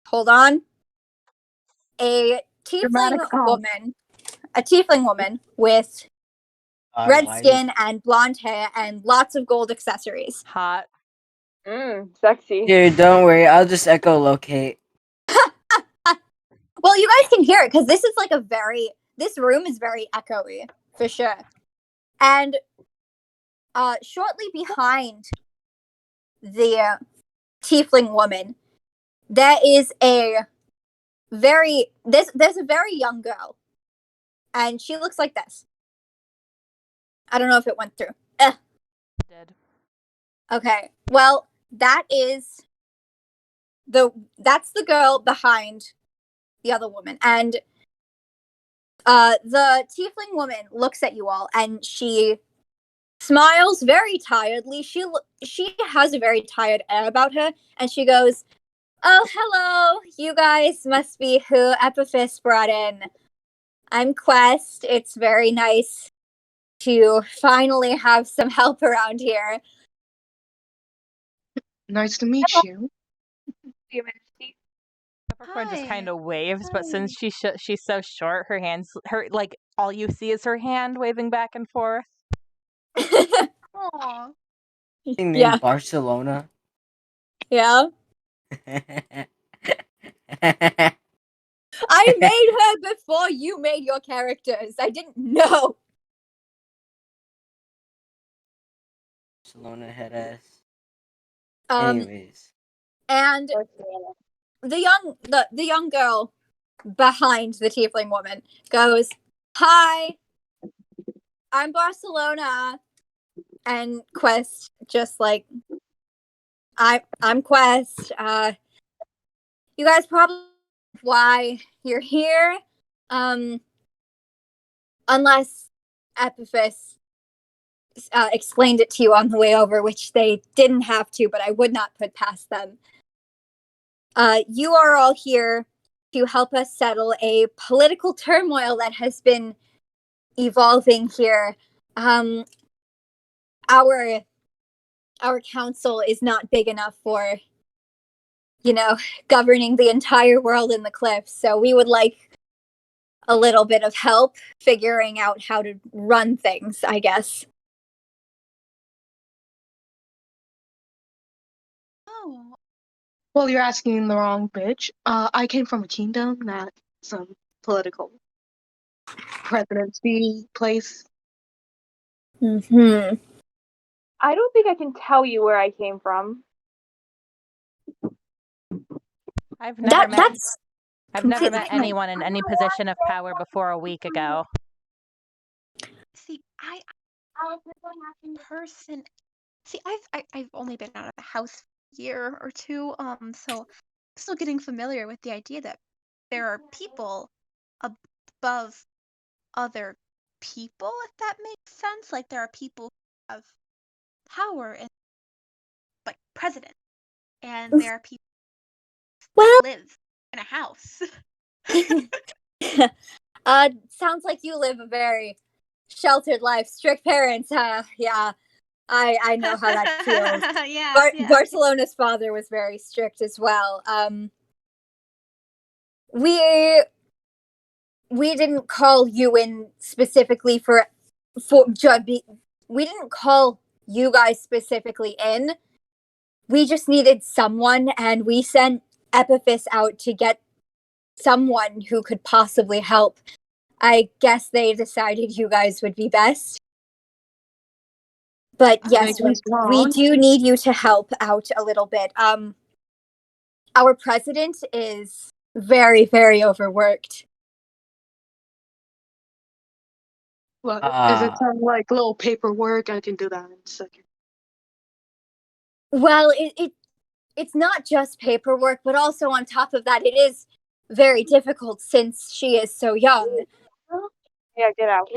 hold on, a tiefling woman with red skin and blonde hair and lots of gold accessories. Hot. Sexy. Dude, don't worry. I'll just echolocate. Well, you guys can hear it because this is like this room is very echoey for sure. And shortly behind the tiefling woman, there is there's a very young girl, and she looks like this. I don't know if it went through. Did. Okay, well, that's the girl behind the other woman, and the tiefling woman looks at you all, and she smiles very tiredly. She has a very tired air about her, and she goes, "Oh, hello. You guys must be who Epiphus brought in. I'm Quest. It's very nice to finally have some help around here." Nice to meet you. Peppercorn just Hi. kind of waves, but since she's so short, her like all you see is her hand waving back and forth. Aw. Named Yeah. Barcelona. Yeah. I made her before you made your characters. I didn't know. Barcelona head ass. Um, Anyways. and the young girl behind the tiefling woman goes, "Hi, I'm Barcelona." And Quest just like, I'm Quest. You guys probably know why you're here. Unless Epiphus explained it to you on the way over, which they didn't have to, but I would not put past them. You are all here to help us settle a political turmoil that has been evolving here. Our council is not big enough for, governing the entire world in the cliffs, so we would like a little bit of help figuring out how to run things, I guess. Oh. Well, you're asking the wrong bitch. I came from a kingdom, not some political presidency place. Mm-hmm. I don't think I can tell you where I came from. I've never completely met fine. anyone in any position of power before a week ago. See, I person. See, I've only been out of the house for a year or two, so I'm still getting familiar with the idea that there are people above other people, if that makes sense. Like there are people who have power and like president, and there are people Well, that live in a house. sounds like you live a very sheltered life, strict parents. Yeah, I know how that feels. Yeah, Barcelona's father was very strict as well. We didn't call you in specifically we didn't call you guys specifically in. We just needed someone, and we sent Epiphus out to get someone who could possibly help. I guess they decided you guys would be best. But yes, we do need you to help out a little bit. Our president is very, very overworked. Well, if it's on like little paperwork, I can do that in a second. Well, it's not just paperwork, but also on top of that, it is very difficult since she is so young. Yeah, get out.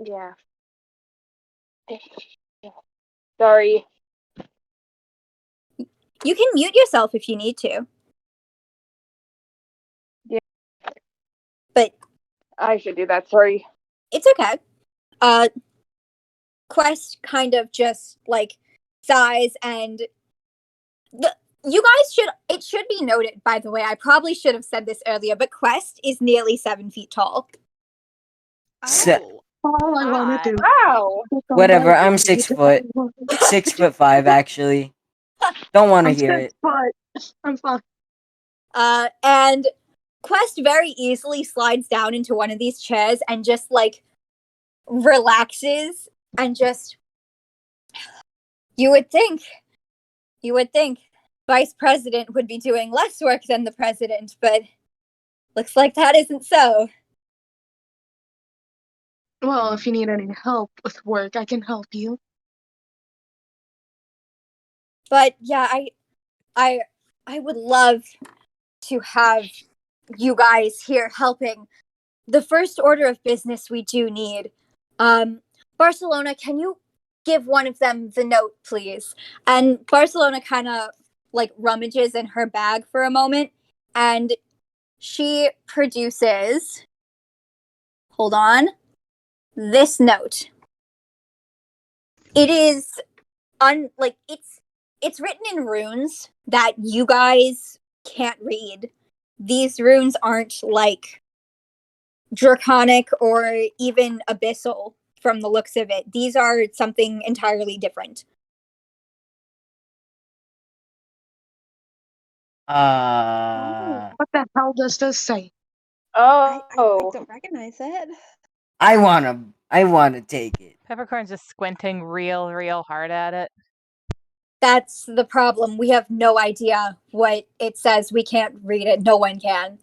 Yeah. Sorry. You can mute yourself if you need to. Yeah. But I should do that, sorry. it's okay. Quest kind of just like sighs, and it should be noted, by the way, I probably should have said this earlier, but Quest is nearly 7 feet tall. All I want to do. Wow. Whatever, I'm 6 foot. 6'5" actually. Don't want to hear it. I'm fine. And Quest very easily slides down into one of these chairs and just like relaxes and just. You would think Vice President would be doing less work than the President, but looks like that isn't so. Well, if you need any help with work, I can help you. But yeah, I would love to have you guys here helping. The first order of business we do need. Barcelona, can you give one of them the note, please? And Barcelona kind of like rummages in her bag for a moment, and she produces, hold on, this note. It is it's written in runes that you guys can't read. These runes aren't like draconic or even abyssal from the looks of it. These are something entirely different. What the hell does this say? Oh. I don't recognize it. I wanna take it. Peppercorn's just squinting real hard at it. That's the problem. We have no idea what it says. We can't read it. No one can.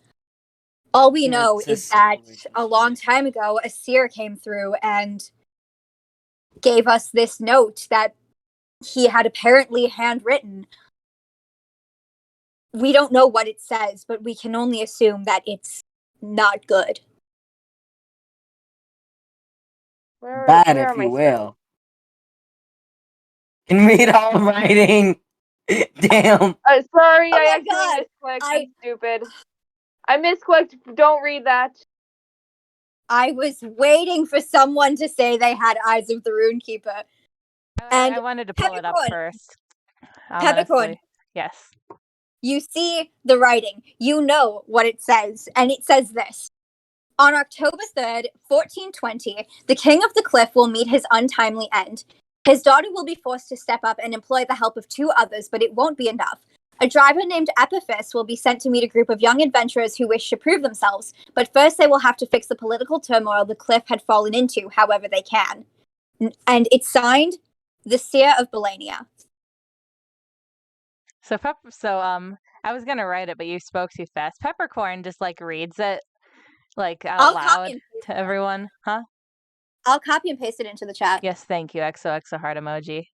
All we know is that a long time ago, a seer came through and gave us this note that he had apparently handwritten. We don't know what it says, but we can only assume that it's not good. Bad, if you will. Can read all writing. Damn. Sorry, Oh I my accidentally God. misclicked. I'm stupid. I misclicked. Don't read that. I was waiting for someone to say they had Eyes of the Runekeeper. And I wanted to pull it up first. Peppercorn. Honestly. Yes. You see the writing. You know what it says. And it says this. On October 3rd, 1420, the King of the Cliff will meet his untimely end. His daughter will be forced to step up and employ the help of 2 others, but it won't be enough. A driver named Epiphus will be sent to meet a group of young adventurers who wish to prove themselves, but first they will have to fix the political turmoil the cliff had fallen into, however they can. And it's signed, the Seer of Belania. So I was gonna write it, but you spoke too fast. Peppercorn just like reads it like out loud to everyone, huh? I'll copy and paste it into the chat. Yes, thank you. XOXO heart emoji.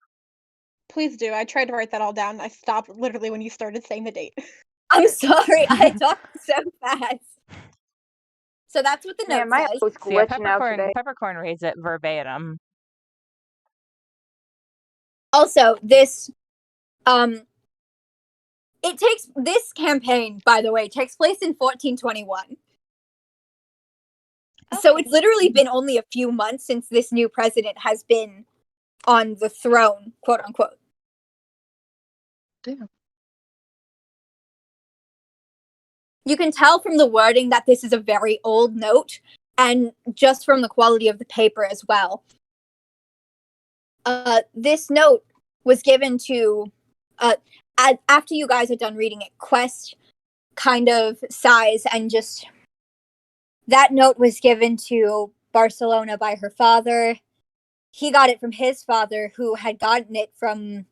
Please do. I tried to write that all down. I stopped literally when you started saying the date. I'm sorry. I talked so fast. So that's what the note says. So yeah, Peppercorn reads it verbatim. Also, this campaign, by the way, takes place in 1421. So it's literally been only a few months since this new president has been on the throne, quote unquote. Damn. You can tell from the wording that this is a very old note, and just from the quality of the paper as well. This note was given to, after you guys are done reading it, Quest kind of sighs and just, that note was given to Barcelona by her father. He got it from his father, who had gotten it from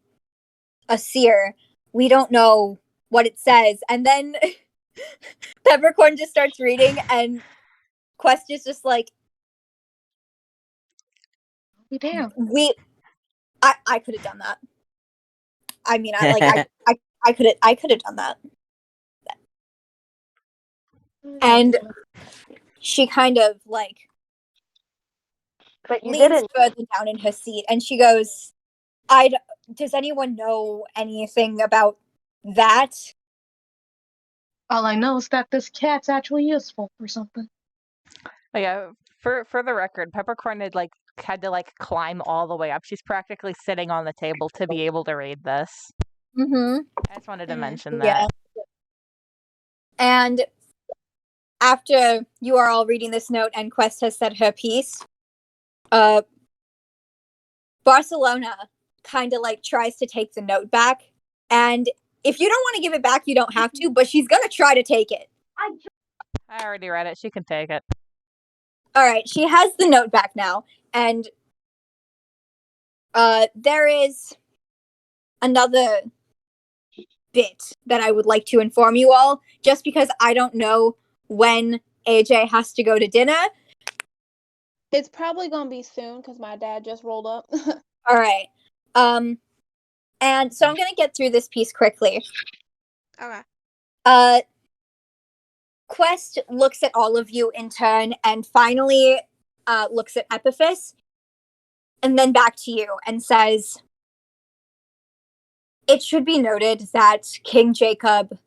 a seer. We don't know what it says. And then Peppercorn just starts reading, and Quest is just like, Damn. I could have done that. I mean, I could have done that. And she kind of like But you leans didn't. further down in her seat, and she goes, does anyone know anything about that? All I know is that this cat's actually useful for something. Oh, yeah, for the record, Peppercorn had to climb all the way up. She's practically sitting on the table to be able to read this. Mm-hmm. I just wanted to mention Yeah. that. And after you are all reading this note and Quest has said her piece, Barcelona kind of tries to take the note back. And if you don't want to give it back, you don't have to, but she's going to try to take it. I already read it. She can take it. All right, she has the note back now. And there is another bit that I would like to inform you all, just because I don't know when AJ has to go to dinner. It's probably gonna be soon because my dad just rolled up. All right. And so I'm gonna get through this piece quickly. Okay. Quest looks at all of you in turn and finally looks at Epiphas and then back to you and says, it should be noted that King Jacob,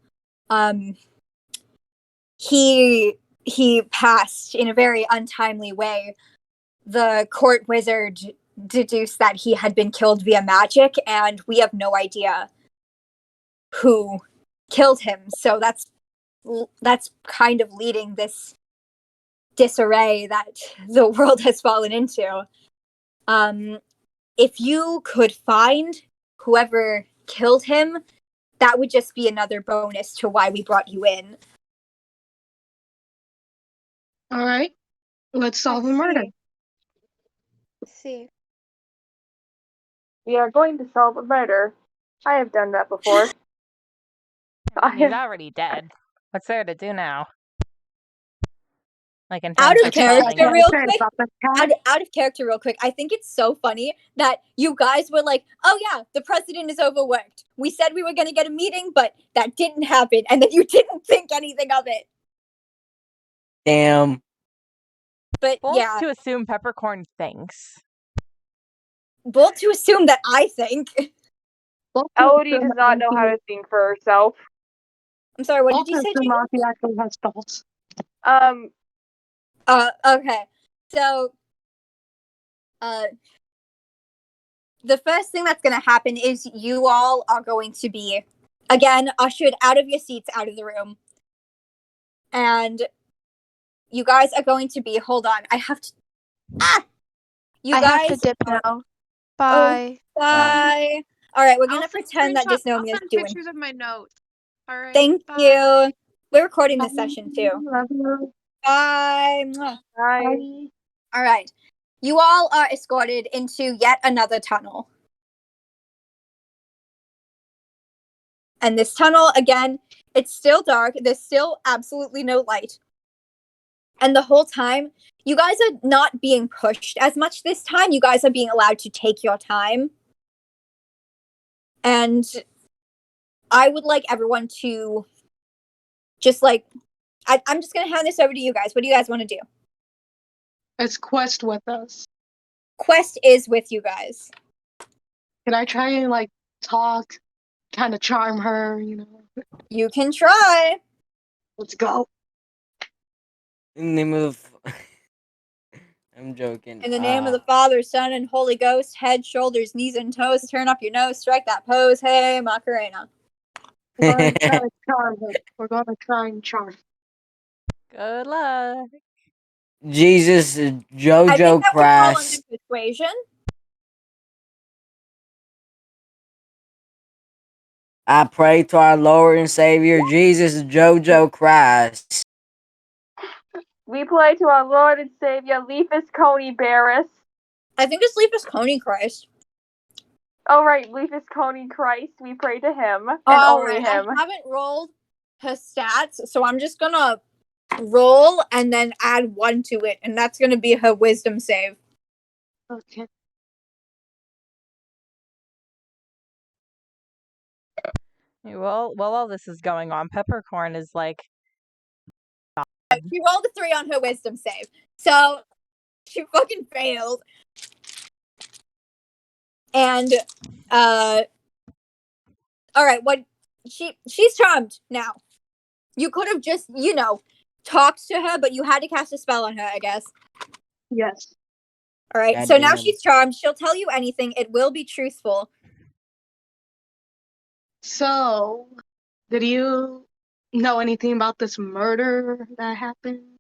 he passed in a very untimely way. The court wizard deduced that he had been killed via magic, and we have no idea who killed him. So that's kind of leading this disarray that the world has fallen into. If you could find whoever killed him, that would just be another bonus to why we brought you in. All right, let's solve a murder. See. We are going to solve a murder. I have done that before. He's already dead. What's there to do now? In Out terms of of character, solving real it. quick. Out of character, real quick. I think it's so funny that you guys were like, "Oh yeah, the president is overworked. We said we were going to get a meeting, but that didn't happen," and then you didn't think anything of it. Damn. But Bold yeah, to assume Peppercorn thinks. bold to assume that I think. Elodie does not know how to think for herself. I'm sorry. What did you say, Jamie? Mafia actually has thoughts. Okay. So, the first thing that's going to happen is you all are going to be, again, ushered out of your seats, out of the room. And you guys are going to be, hold on, I have to, you I guys have to dip now. Oh, Bye. bye. All right, we're going to I'll pretend that I'll Dysnomia is send doing. pictures of my notes. All right. Thank bye. you. We're recording this session too. Love you. Bye. Mwah. Bye. All right. You all are escorted into yet another tunnel. And this tunnel, again, it's still dark. There's still absolutely no light. And the whole time, you guys are not being pushed as much this time. You guys are being allowed to take your time. And I would like everyone to just I'm just going to hand this over to you guys. What do you guys want to do? Is Quest with us? Quest is with you guys. Can I try and talk, kind of charm her, You can try. Let's go. And they move I'm joking. In the name of the Father, Son, and Holy Ghost, head, shoulders, knees, and toes, turn up your nose, strike that pose. Hey, Macarena. We're gonna try to charm him. We're gonna try and charm. Good luck. Jesus, I think JoJo that would fall under Christ. persuasion. I pray to our Lord and Savior Jesus, JoJo Christ. We play to our Lord and Savior, Leafus Coney Barris. I think it's Leafus Coney Christ. Oh, right, Leafus Coney Christ. We pray to him and All only right, him. I haven't rolled her stats, so I'm just gonna roll and then add 1 to it, and that's gonna be her wisdom save. Okay. Well, while all this is going on, Peppercorn is like, She rolled a 3 on her wisdom save, so she fucking failed. And all right, what she's charmed now. You could have just, talked to her, but you had to cast a spell on her, I guess. Yes. All right, so now Goddamn. she's charmed. She'll tell you anything. It will be truthful. So, did you know anything about this murder that happened?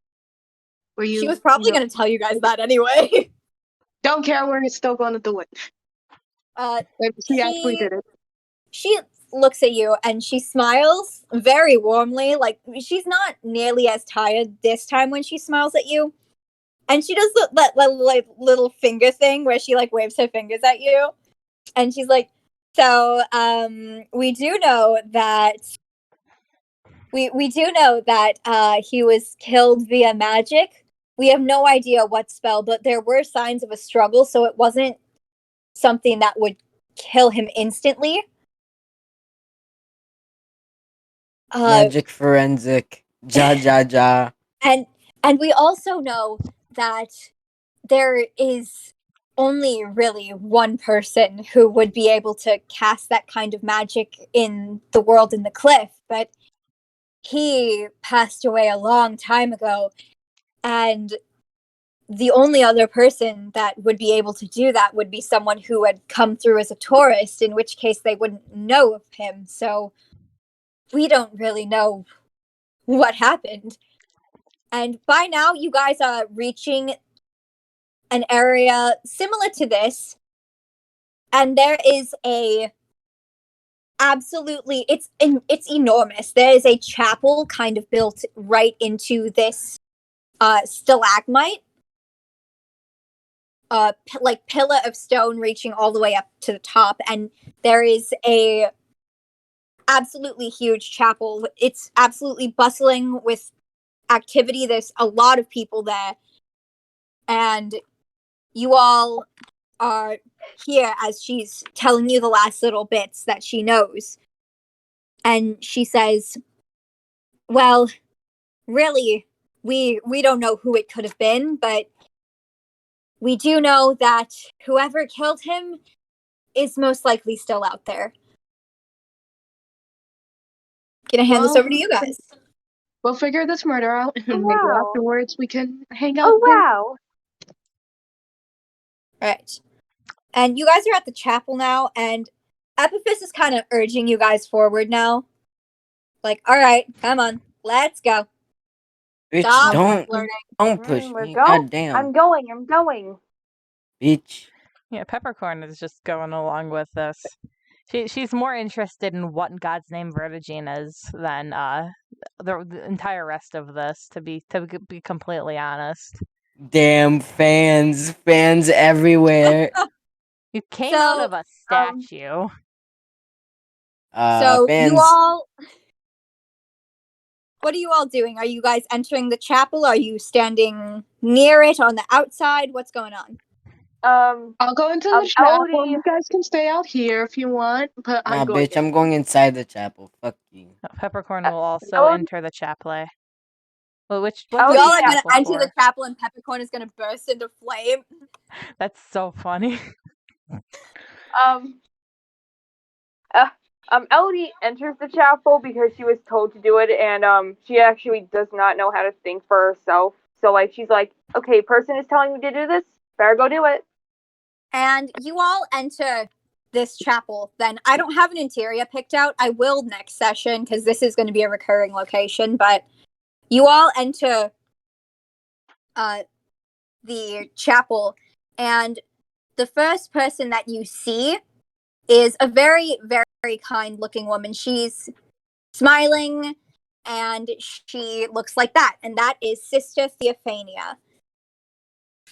She was probably going to tell you guys that anyway. Don't care. We're still going to do it. She actually did it. She looks at you and she smiles very warmly. Like, she's not nearly as tired this time when she smiles at you. And she does that like little finger thing where she like waves her fingers at you. And she's like, so we do know that he was killed via magic. We have no idea what spell, but there were signs of a struggle, so it wasn't something that would kill him instantly. Magic forensic. Ja. And we also know that there is only really one person who would be able to cast that kind of magic in the world in the cliff, but he passed away a long time ago, and the only other person that would be able to do that would be someone who had come through as a tourist, in which case they wouldn't know of him. So we don't really know what happened. And by now, you guys are reaching an area similar to this, and there is it's enormous. There is a chapel kind of built right into this stalagmite, like pillar of stone reaching all the way up to the top, and there is a absolutely huge chapel. It's absolutely bustling with activity. There's a lot of people there, and you all are here as she's telling you the last little bits that she knows. And she says, well, really, we don't know who it could have been, but we do know that whoever killed him is most likely still out there. Gonna hand this over to you guys. We'll figure this murder out, and maybe afterwards we can hang out. Oh, wow. All right. And you guys are at the chapel now, and Epiphus is kind of urging you guys forward now. Like, all right, come on, let's go. Bitch, Stop don't push We're me. going. Goddamn. I'm going. Bitch. yeah, Peppercorn is just going along with this. She's more interested in what God's name Vertigine is than the entire rest of this. To be completely honest, Damn fans everywhere. you came out of a statue. So fans. you all, what are you all doing? Are you guys entering the chapel? Are you standing near it on the outside? What's going on? I'll go into the chapel. Elodie. You guys can stay out here if you want, but Nah, I'm going. bitch, I'm going inside the chapel. Fuck you. Peppercorn will also Elodie. enter the chapel. Well, what's You all the are going to chapel enter for? the chapel, and Peppercorn is going to burst into flame. That's so funny. Elodie enters the chapel because she was told to do it, and she actually does not know how to think for herself. So like she's like, okay, person is telling me to do this, better go do it. And you all enter this chapel. Then I don't have an interior picked out. I will next session because this is going to be a recurring location. But you all enter the chapel, and the first person that you see is a very, very kind-looking woman. She's smiling, and she looks like that. And that is Sister Theophania.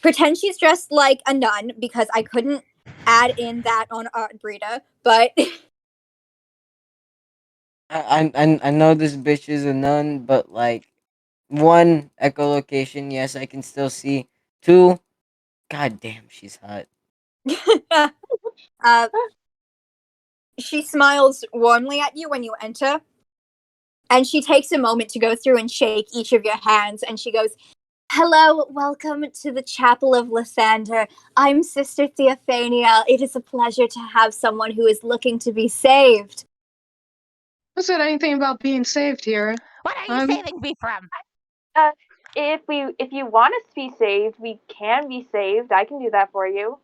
Pretend she's dressed like a nun because I couldn't add in that on Art Breeder, but I know this bitch is a nun, but like, one, echolocation, yes, I can still see. Two, god damn, she's hot. uh, she smiles warmly at you when you enter, and she takes a moment to go through and shake each of your hands, and she goes, "Hello, welcome to the Chapel of Lysander. I'm Sister Theophania. It is a pleasure to have someone who is looking to be saved." Who said anything about being saved here? What are you saving me from? If you want us to be saved, we can be saved. I can do that for you.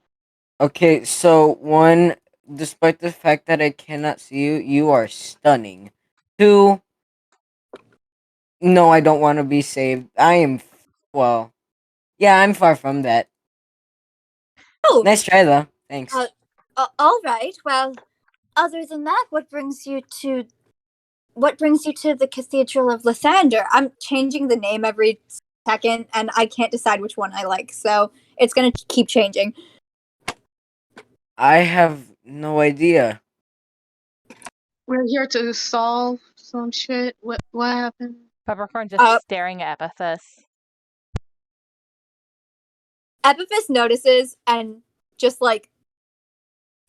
Okay, so one, despite the fact that I cannot see you, you are stunning. Two, no, I don't want to be saved. I am, well, yeah, I'm far from that. Oh, Nice try, though. Thanks. All right. Well, other than that, what brings you to the Cathedral of Lysander? I'm changing the name every second, and I can't decide which one I like, so it's gonna keep changing. I have no idea. We're here to solve some shit. What happened? Peppercorn just staring at Epithus. Epithus notices and just like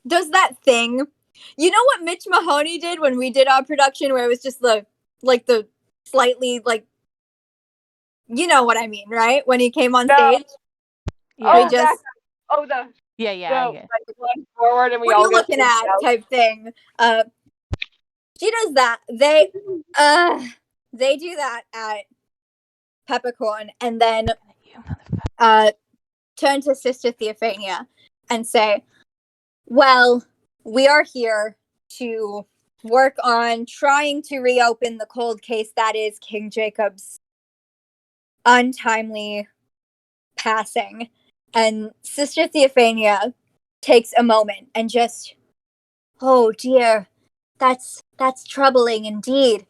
does that thing. You know what Mitch Mahoney did when we did our production, where it was just the slightly like, you know what I mean, right? When he came on stage. Yeah. Yeah. Yeah. Like run forward and we What are all you get looking at type thing. She does that. They do that at Peppercorn, and then turn to Sister Theophania and say, "Well, we are here to work on trying to reopen the cold case that is King Jacob's untimely passing." And Sister Theophania takes a moment and just, "Oh dear, that's troubling indeed.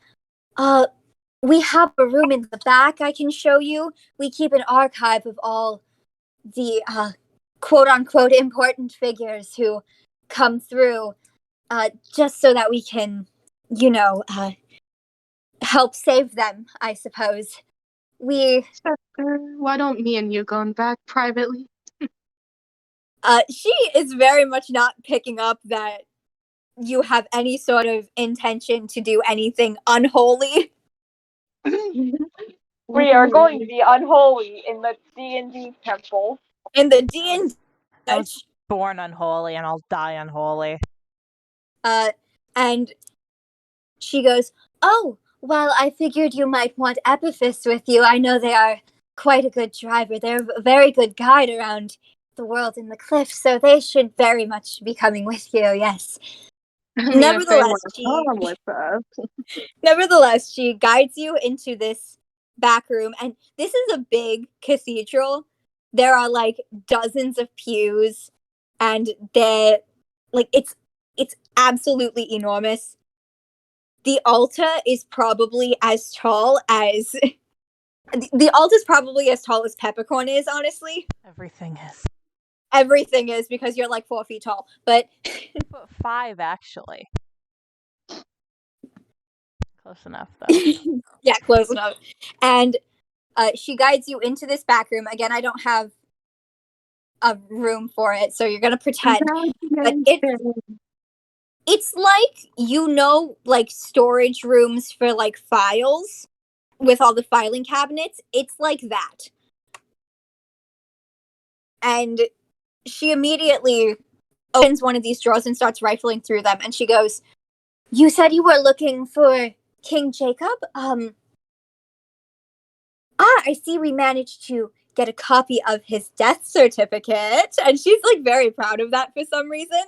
We have a room in the back I can show you. We keep an archive of all the quote unquote important figures who come through, just so that we can, help save them, I suppose. Why don't me and you go in back privately? She is very much not picking up that you have any sort of intention to do anything unholy. We are going to be unholy in the D&D temple. In the D&D. I was born unholy and I'll die unholy. And she goes, "Oh, well, I figured you might want Epithus with you. I know they are quite a good driver. They're a very good guide around the world in the cliffs, so they should very much be coming with you, yes." Nevertheless, she guides you into this back room, and this is a big cathedral. There are like dozens of pews, and they're like it's absolutely enormous. The altar is probably as tall as Peppercorn is, honestly. Everything is because you're like 4 feet tall, but 5 actually. Close enough, though. Yeah, close enough. And she guides you into this back room. Again, I don't have a room for it, so you're gonna pretend. But it's like, like storage rooms for like files with all the filing cabinets. It's like that. And she immediately opens one of these drawers and starts rifling through them, and she goes, "You said you were looking for King Jacob? I see we managed to get a copy of his death certificate. And she's like very proud of that for some reason.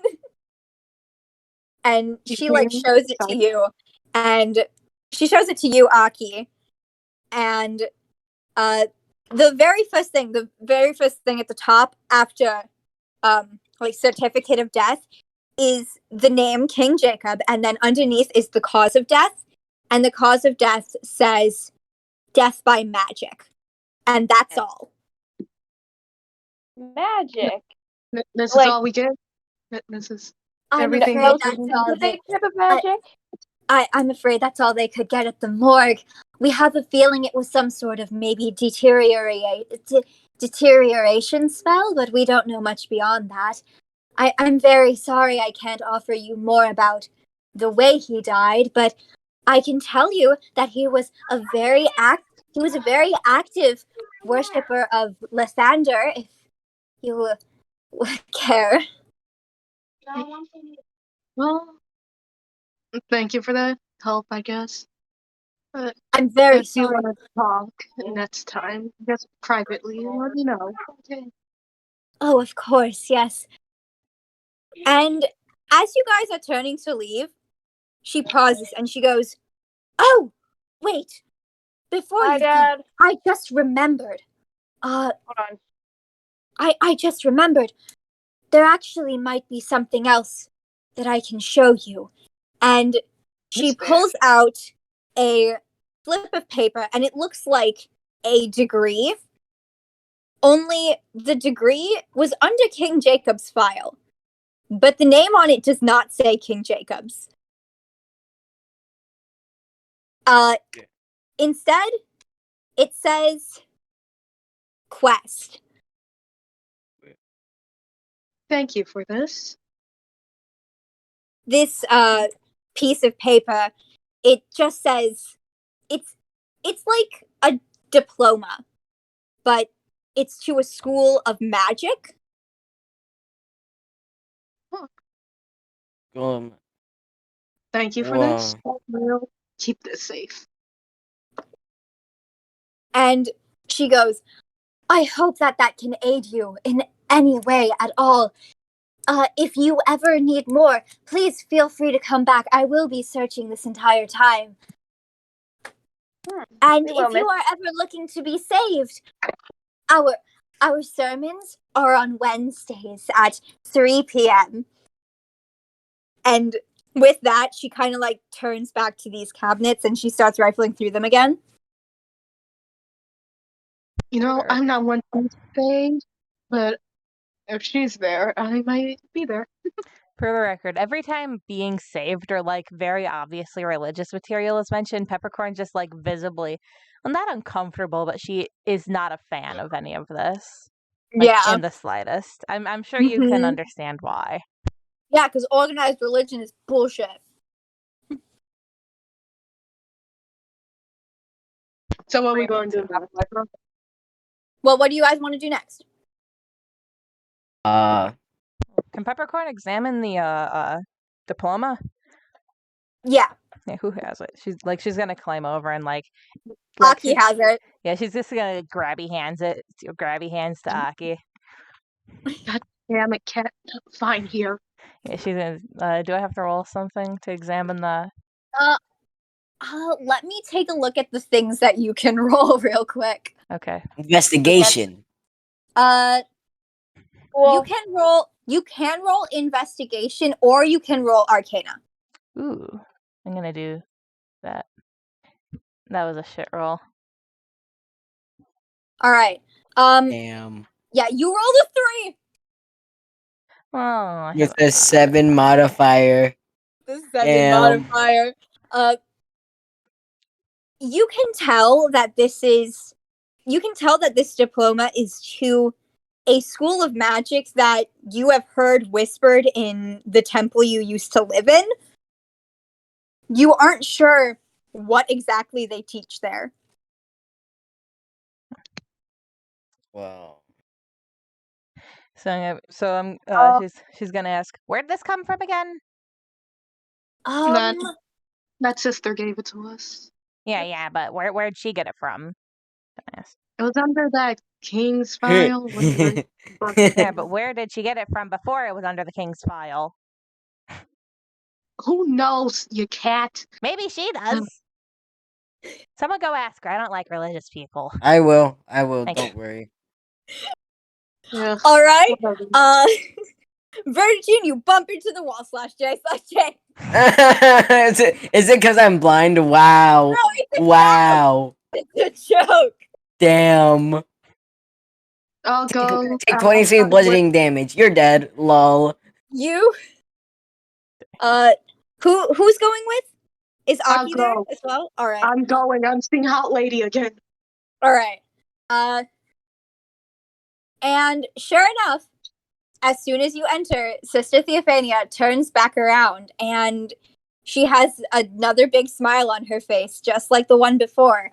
And she like shows it to you. And she shows it to you, Aki. And the very first thing at the top after like certificate of death is the name King Jacob, and then underneath is the cause of death, and the cause of death says death by magic, and that's all. Magic. This Like- is all we get. This is I'm everything. afraid No that's all specific type of magic. I'm afraid that's all they could get at the morgue. We have a feeling it was some sort of maybe deterioration spell, but we don't know much beyond that. I'm very sorry I can't offer you more about the way he died, but I can tell you that he was a very active worshipper of Lysander, if you would care. Well, thank you for that help, I guess. But I'm very if you sorry. want to talk next time, just privately, let me know. Okay. Oh, of course, yes. And as you guys are turning to leave, she pauses and she goes, "Oh, wait. Before Hi, you Dad. go, I just remembered. Hold on. I just remembered. There actually might be something else that I can show you." And she pulls out a slip of paper, and it looks like a degree. Only the degree was under King Jacob's file, but the name on it does not say King Jacob's. Instead, it says Quest. Thank you for this. This piece of paper, it just says it's like a diploma, but it's to a school of magic. Thank you for this. We'll keep this safe. And she goes, "I hope that can aid you in any way at all. If you ever need more, please feel free to come back. I will be searching this entire time. And if you are ever looking to be saved, our sermons are on Wednesdays at 3 p.m. And with that, she kind of like turns back to these cabinets and she starts rifling through them again. You know, I'm not one to say, but if she's there, I might be there. For the record, every time being saved or like very obviously religious material is mentioned, Peppercorn just like visibly, well, not uncomfortable, but she is not a fan of any of this. Like, Yeah. in the slightest. I'm sure you can understand why. Yeah, because organized religion is bullshit. So what are we going to do now? Well, what do you guys want to do next? Can Peppercorn examine the diploma? Yeah. Yeah, who has it? She's gonna climb over and like Aki has it. Yeah, she's just gonna grabby hands to Aki. God damn it, cat. Fine here. Yeah, she's gonna do I have to roll something to examine the Let me take a look at the things that you can roll real quick. Okay. Investigation. You can roll investigation or you can roll arcana. Ooh. I'm gonna do that. That was a shit roll. Alright. Damn. Yeah, you rolled a 3. Oh, With a 7 modifier. The 7 modifier. You can tell that this diploma is to a school of magic that you have heard whispered in the temple you used to live in. You aren't sure what exactly they teach there. Wow. She's gonna ask, where'd this come from again? That sister gave it to us. Yeah, but where'd she get it from? Dumbass. It was under that King's file. Yeah, but where did she get it from before it was under the King's file? Who knows, you cat? Maybe she does. Someone go ask her. I don't like religious people. I will. Thank Don't you. worry. Yeah. All right. Virgin, you bump into the wall /J/J. Is it because I'm blind? Wow. No, it's a Wow. joke. It's a joke. Damn. I'll go. Take 26 bludgeoning damage. You're dead. Lol. You. Who's going with? Is I'll Aki there go. as well? All right. I'm going. I'm seeing Hot Lady again. All right. And sure enough, as soon as you enter, Sister Theophania turns back around and she has another big smile on her face, just like the one before.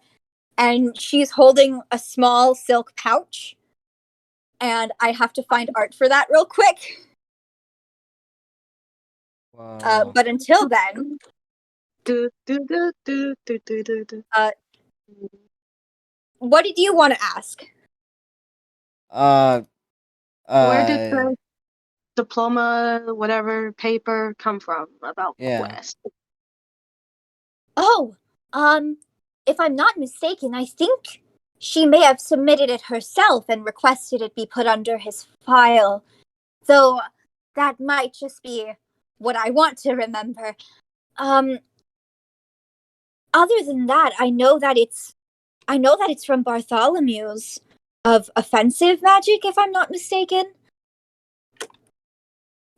And she's holding a small silk pouch. And I have to find art for that real quick. Wow. But until then, what did you want to ask? Where did the diploma, whatever paper, come from about Quest? Oh, if I'm not mistaken, I think she may have submitted it herself and requested it be put under his file. Though that might just be what I want to remember. Other than that, I know that it's from Bartholomew's of offensive magic, if I'm not mistaken.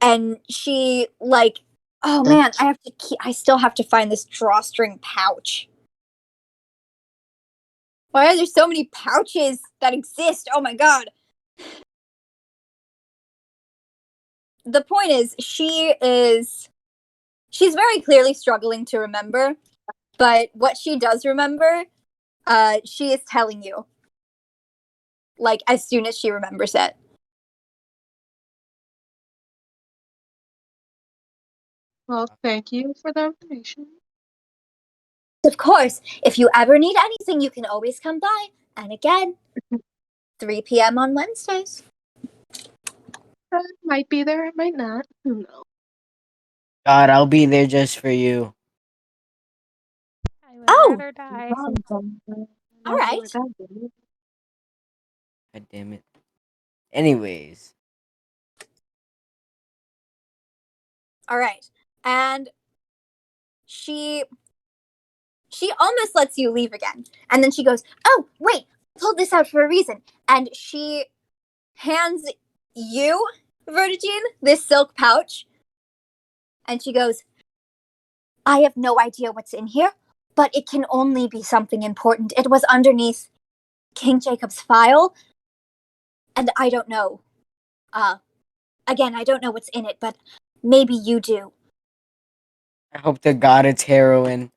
And she oh man, I still have to find this drawstring pouch. Why are there so many pouches that exist? Oh my god. The point is, she's very clearly struggling to remember, but what she does remember, she is telling you. As soon as she remembers it. Well, thank you for the information. Of course, if you ever need anything, you can always come by. And again, 3 p.m. on Wednesdays. Might be there, might not. Who knows? God, I'll be there just for you. I would rather die. All right. God damn it. Anyways. All right. And she almost lets you leave again. And then she goes, "Oh, wait, I pulled this out for a reason." And she hands you, Vertigine, this silk pouch. And she goes, "I have no idea what's in here, but it can only be something important. It was underneath King Jacob's file, and I don't know. Again, I don't know what's in it, but maybe you do." I hope to God it's heroin.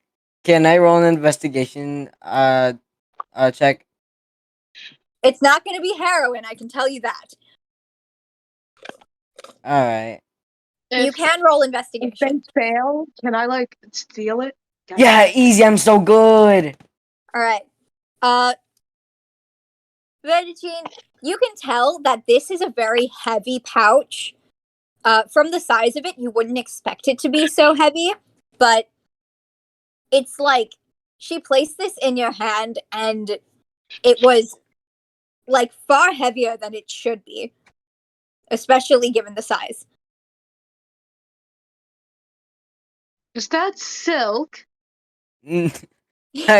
Can I roll an investigation check? It's not going to be heroin, I can tell you that. Alright. You can roll If investigation. they fail, can I steal it? Yeah, easy, I'm so good. Alright. Vertigine, you can tell that this is a very heavy pouch. From the size of it, you wouldn't expect it to be so heavy, but it's she placed this in your hand and it was far heavier than it should be, especially given the size. Is that silk? I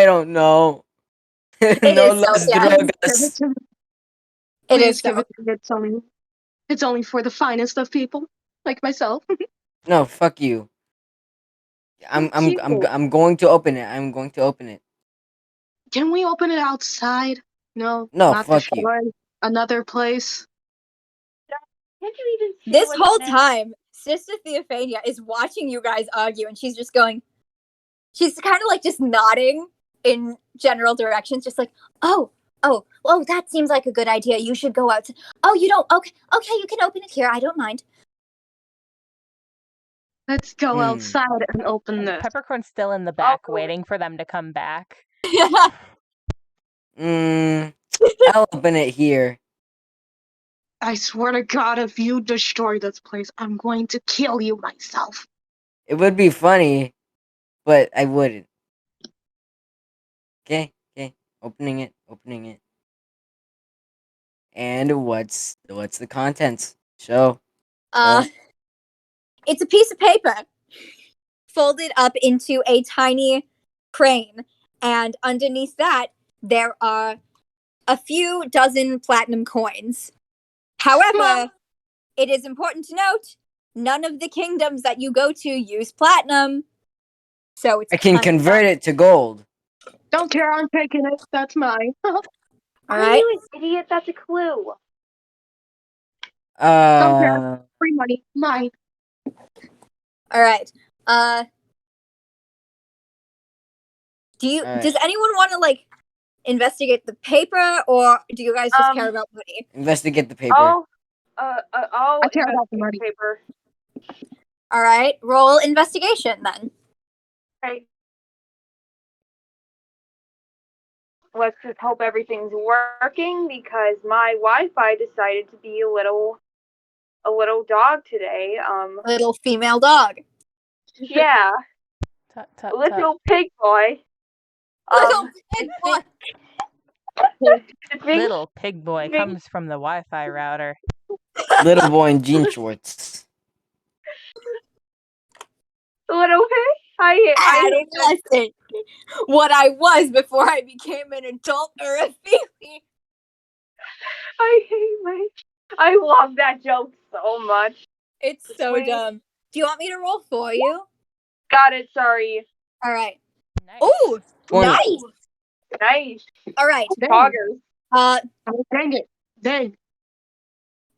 don't know. It No is silk, las yeah. drogas. It is Please give it to me. It's only for the finest of people, like myself. No, fuck you. I'm going to open it. I'm going to open it. Can we open it outside? No, No, not the fuck you. shore. Another place. Can't you even see This what's whole in there? time, Sister Theophania is watching you guys argue, and she's just going. She's kind of just nodding in general directions, just oh, that seems like a good idea. You should go out. Oh, you don't? Okay, you can open it here. I don't mind. Let's go outside and open this. Peppercorn's still in the back, waiting for them to come back. I'll open it here. I swear to God, if you destroy this place, I'm going to kill you myself. It would be funny, but I wouldn't. Okay. Opening it. And what's the contents? Show. It's a piece of paper folded up into a tiny crane, and underneath that there are a few dozen platinum coins. However, it is important to note none of the kingdoms that you go to use platinum, so it's I can convert it to gold. Don't care, I'm taking it. That's mine. All Are right. you an idiot? That's a clue. Don't care. Free money. Mine. All right. Does anyone want to like investigate the paper, or do you guys just care about money? Investigate the paper. I'll I care about the money. paper. All right, roll investigation then. Okay. Let's just hope everything's working because my Wi-Fi decided to be a little dog today. Little female dog. Yeah, Tut, tut, tut. little pig boy. Little pig boy. Little pig boy comes from the Wi-Fi router. Little boy in jean shorts. Little pig. I Listen, what I was before I became an adult or a female. I love that joke so much. It's so dumb. Do you want me to roll for you? Got it. Sorry. All right. Nice. Ooh, 20. nice. Nice. All right. Poggers. Oh, dang it. Dang.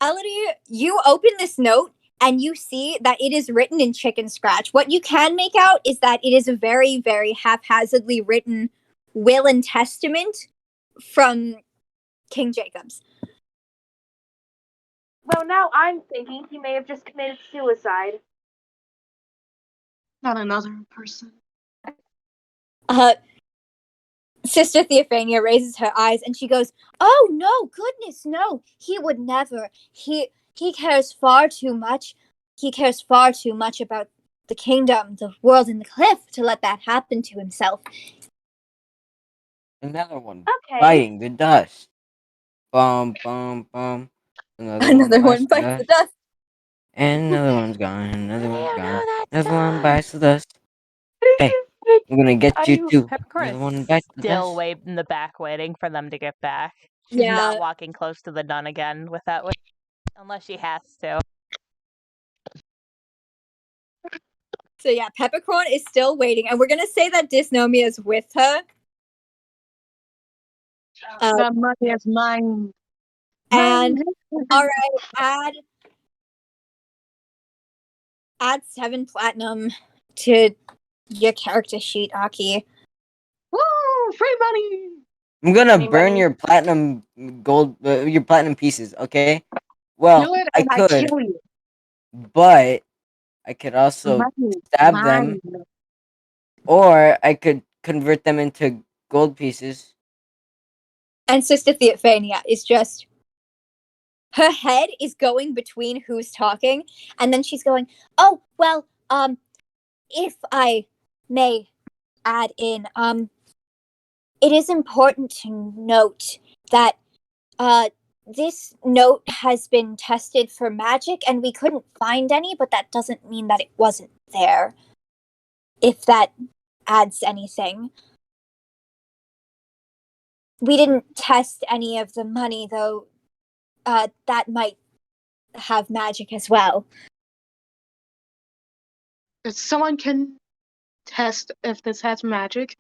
Elodie, you open this note and you see that it is written in chicken scratch. What you can make out is that it is a very, very haphazardly written will and testament from King Jacobs. Well, now I'm thinking he may have just committed suicide. Not another person. Sister Theophania raises her eyes and she goes, "Oh no, goodness, no! He would never. He cares far too much. He cares far too much about the kingdom, the world, and the cliff to let that happen to himself." Another one. Okay. Biting the dust. Bum. Another one bites the dust. And another one's gone. Another one's You gone. know that's Another one done. bites the dust. Hey, I'm gonna get you too. Peppercorn Another one is bites the still dust. way in the back waiting for them to get back. She's Yeah. not walking close to the nun again unless she has to. So yeah, Peppercorn is still waiting, and we're gonna say that Dysnomia is with her. That money is mine. And all right, add 7 platinum to your character sheet, Aki. Woo! Free money! I'm gonna Anybody? burn your platinum your platinum pieces. Okay. Well, Do it I and I could, kill you. but I could also Money. stab them, Mine. or I could convert them into gold pieces. And Sister Theophania is just, her head is going between who's talking, and then she's going, "Oh, well, if I may add in, it is important to note that, this note has been tested for magic and we couldn't find any, but that doesn't mean that it wasn't there. If that adds anything. We didn't test any of the money, though. That might have magic as well." If someone can test if this has magic,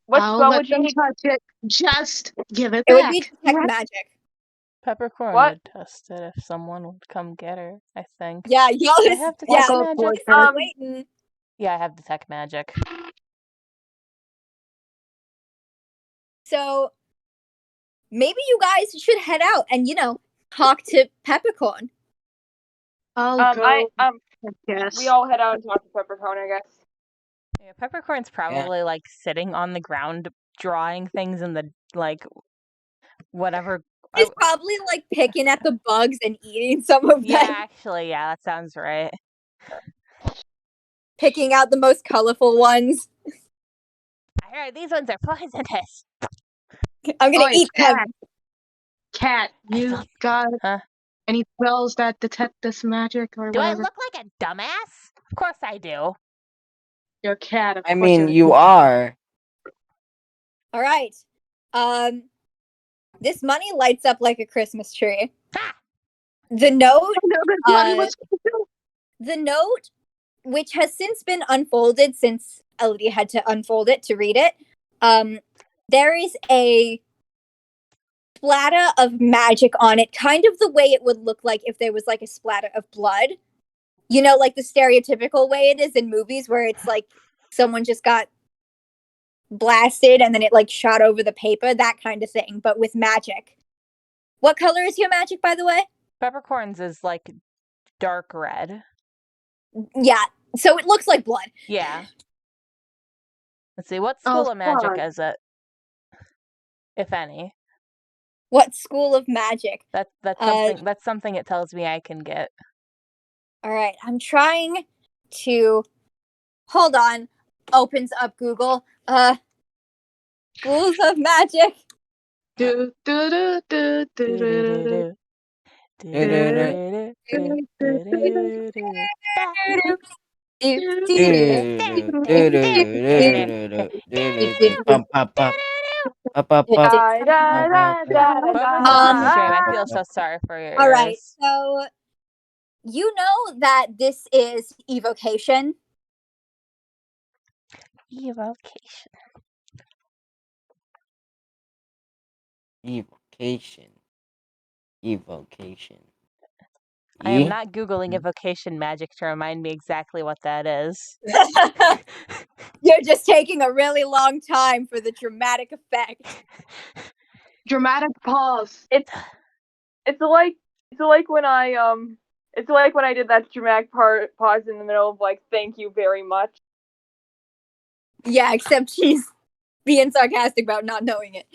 What I'll spell let would you them need? touch it. Just give it It back. would be detect magic. Peppercorn What? would test it if someone would come get her, I think. Yeah, y'all I is, have detect yeah, I'll go for magic. it. waiting. Yeah, I have detect magic. So maybe you guys should head out and, talk to Peppercorn. I'll go. I guess. We all head out and talk to Peppercorn, I guess. Yeah, Peppercorn's probably like sitting on the ground drawing things in the whatever. He's probably like picking at the bugs and eating some of them. Yeah, actually, yeah, that sounds right. Picking out the most colorful ones. I heard these ones are poisonous. I'm gonna eat them. Cat, you got any spells that detect this magic or Do whatever? I look like a dumbass? Of course I do. You're a cat. Of I course mean, you're- you are. All right. This money lights up like a Christmas tree. Ha! The note, was- the note, which has since been unfolded since Elodie had to unfold it to read it. There is a splatter of magic on it, kind of the way it would look like if there was like a splatter of blood. You know, like the stereotypical way it is in movies where it's like someone just got blasted and then it like shot over the paper, that kind of thing, but with magic. What color is your magic, by the way? Peppercorns is like dark red. Yeah, so it looks like blood. Yeah. Let's see, what school of magic fun. is it? If any. What school of magic? That's something it tells me I can get. All right, I'm trying to hold on. Opens up Google. Schools of magic. Do, do, do, do, do, do, do. Da, da, da, da, Whoever's da, listening to the da. stream, I feel so sorry for your All right, ears. so you know that this is evocation. Evocation. Evocation. I am not Googling evocation magic to remind me exactly what that is. You're just taking a really long time for the dramatic effect. Dramatic pause. It's like when I did that dramatic pause in the middle of like thank you very much. Yeah, except he's being sarcastic about not knowing it.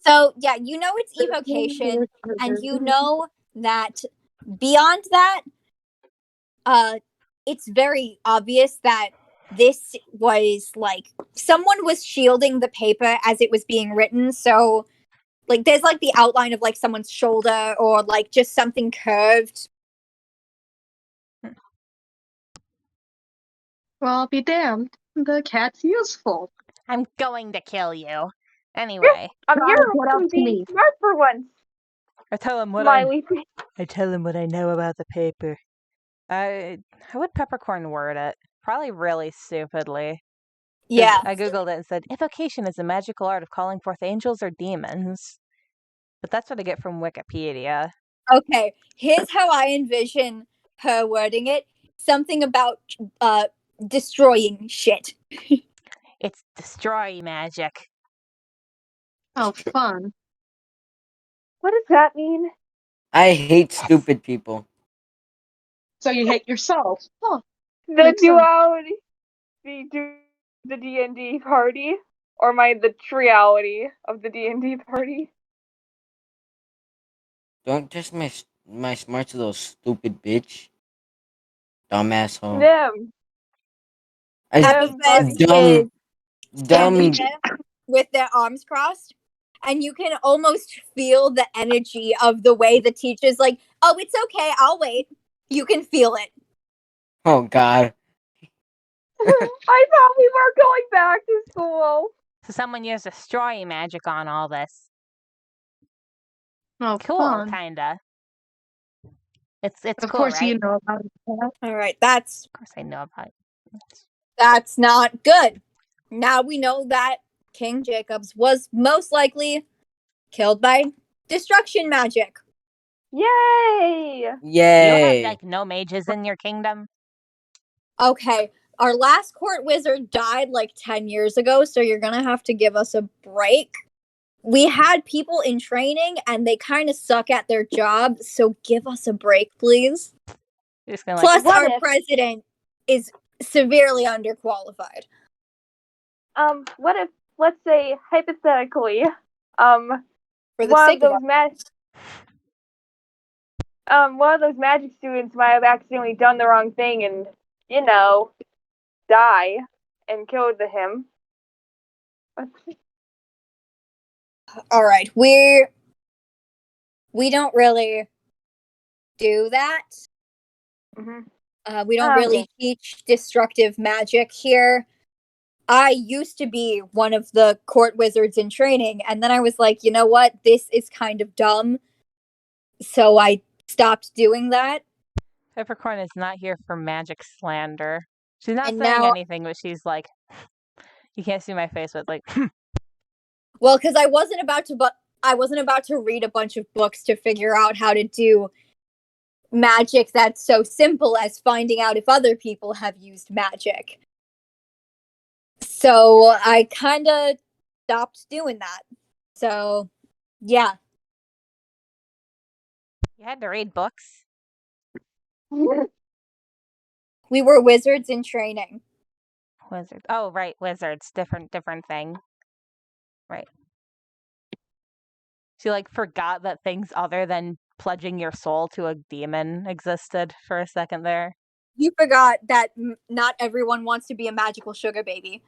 So yeah, you know it's evocation, and you know that beyond that, it's very obvious that this was like someone was shielding the paper as it was being written. So like there's like the outline of like someone's shoulder or like just something curved. Well, I'll be damned. The cat's useful. I'm going to kill you. Anyway. You're what else being me? smart for once. I tell him what Smiley. I tell him what I know about the paper. How would Peppercorn word it? Probably really stupidly. Yeah. I googled it and said, evocation is a magical art of calling forth angels or demons. But that's what I get from Wikipedia. Okay, here's how I envision her wording it. Something about destroying shit. It's destroy magic. Oh, fun. What does that mean? I hate stupid people. So you hate yourself. Huh. The Makes sense. duality, the D&D party, or the triality of the D&D party. Don't test my smarts, little stupid bitch. Dumb asshole. Them. Happy Fest is Dummy. standing there with their arms crossed, and you can almost feel the energy of the way the teacher's like, oh, it's okay, I'll wait. You can feel it. Oh, God. I thought we were going back to school. So someone used destroy magic on all this. Oh, Cool, fun. kinda. It's Of cool, course right? you know about it. All right, that's Of course I know about it. that's not good. Now we know that King Jacobs was most likely killed by destruction magic. Yay! You don't Yay. have, no mages in your kingdom? Okay, our last court wizard died 10 years ago, so you're gonna have to give us a break. We had people in training, and they kind of suck at their job, so give us a break, please. You're just gonna Plus, what our if- president is severely underqualified. What let's say hypothetically, For the one sake of of those one of those magic students might have accidentally done the wrong thing and, die and killed him. all right, we don't really do that. Mm-hmm. We don't really teach destructive magic here. I used to be one of the court wizards in training, and then I was like, you know what? This is kind of dumb. So I stopped doing that. Peppercorn is not here for magic slander. She's not And saying now- anything, but she's like, you can't see my face, but like, Well, because I wasn't about to read a bunch of books to figure out how to do magic that's so simple as finding out if other people have used magic. So I kind of stopped doing that. So, yeah. you had to read books. We were wizards in training. Wizards. Oh, right, wizards. Different thing. Right. She like forgot that things other than pledging your soul to a demon existed for a second there. You forgot that not everyone wants to be a magical sugar baby.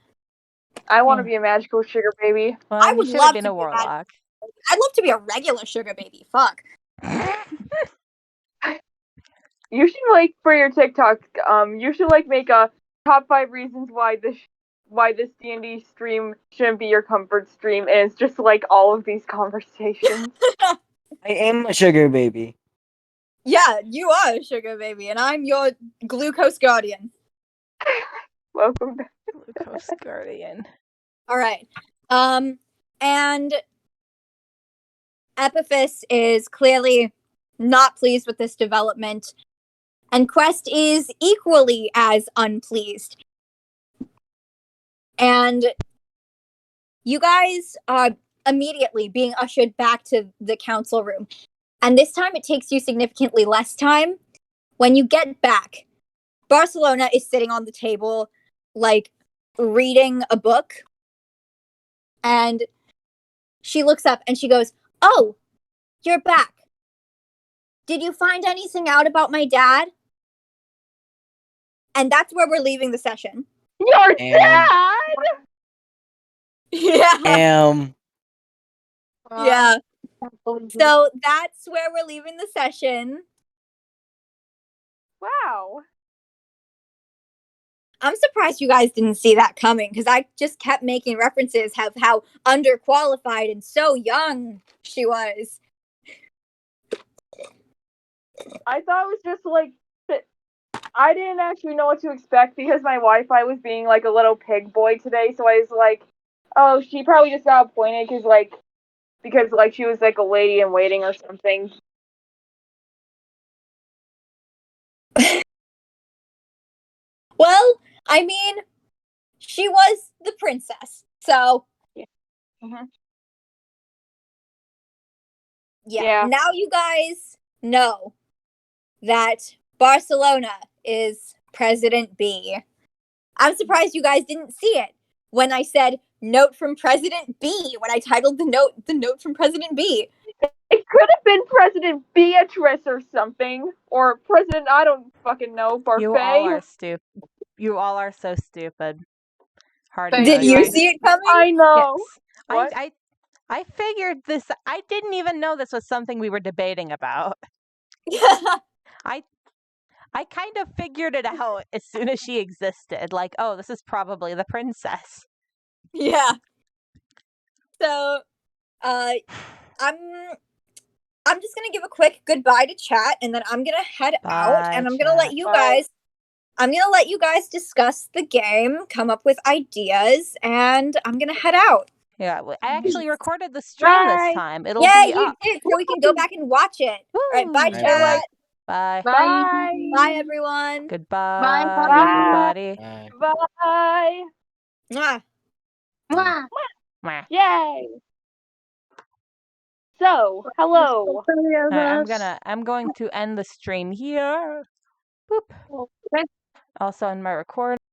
I want to be a magical sugar baby. Well, I you would should love have been to a be warlock. I'd love to be a regular sugar baby. Fuck. You should for your TikTok, you should make a top 5 reasons why this D&D stream shouldn't be your comfort stream, and it's just all of these conversations. I am a sugar baby. Yeah, you are a sugar baby, and I'm your glucose guardian. Welcome back. Glucose guardian. All right. And Epiphus is clearly not pleased with this development, and Quest is equally as unpleased. And you guys are immediately being ushered back to the council room. And this time it takes you significantly less time. When you get back, Barcelona is sitting on the table, reading a book. And she looks up and she goes, "Oh, you're back. Did you find anything out about my dad?" And that's where we're leaving the session. Your dad? Yeah. Yeah. So that's where we're leaving the session. Wow. I'm surprised you guys didn't see that coming, because I just kept making references of how underqualified and so young she was. I thought it was just I didn't actually know what to expect because my Wi-Fi was being a little pig boy today, so I was like, oh, she probably just got appointed because she was a lady in waiting or something. Well, I mean, she was the princess, so Yeah. Mm-hmm. Yeah. Now you guys know that Barcelona is President B. I'm surprised you guys didn't see it when I said note from President B, when I titled the note from President B. It could have been President Beatrice or something, or President, I don't fucking know, Parfait. You all are stupid. You all are so stupid. Hard. Did you see it coming? I know. Yes. What? I figured this. I didn't even know this was something we were debating about. I kind of figured it out as soon as she existed. Oh, this is probably the princess. Yeah. So, I'm just gonna give a quick goodbye to chat, and then I'm gonna head out, and I'm gonna let you guys. I'm gonna let you guys discuss the game, come up with ideas, and I'm gonna head out. Yeah, I actually recorded the stream this time. It'll be you did, so we can go back and watch it. All right, bye, chat. Bye. Bye. Bye, everyone. Goodbye, everybody. Bye. Mwah. Mwah. Mwah. Yay. So, hello. I'm going to end the stream here. Boop. Okay. Also in my record.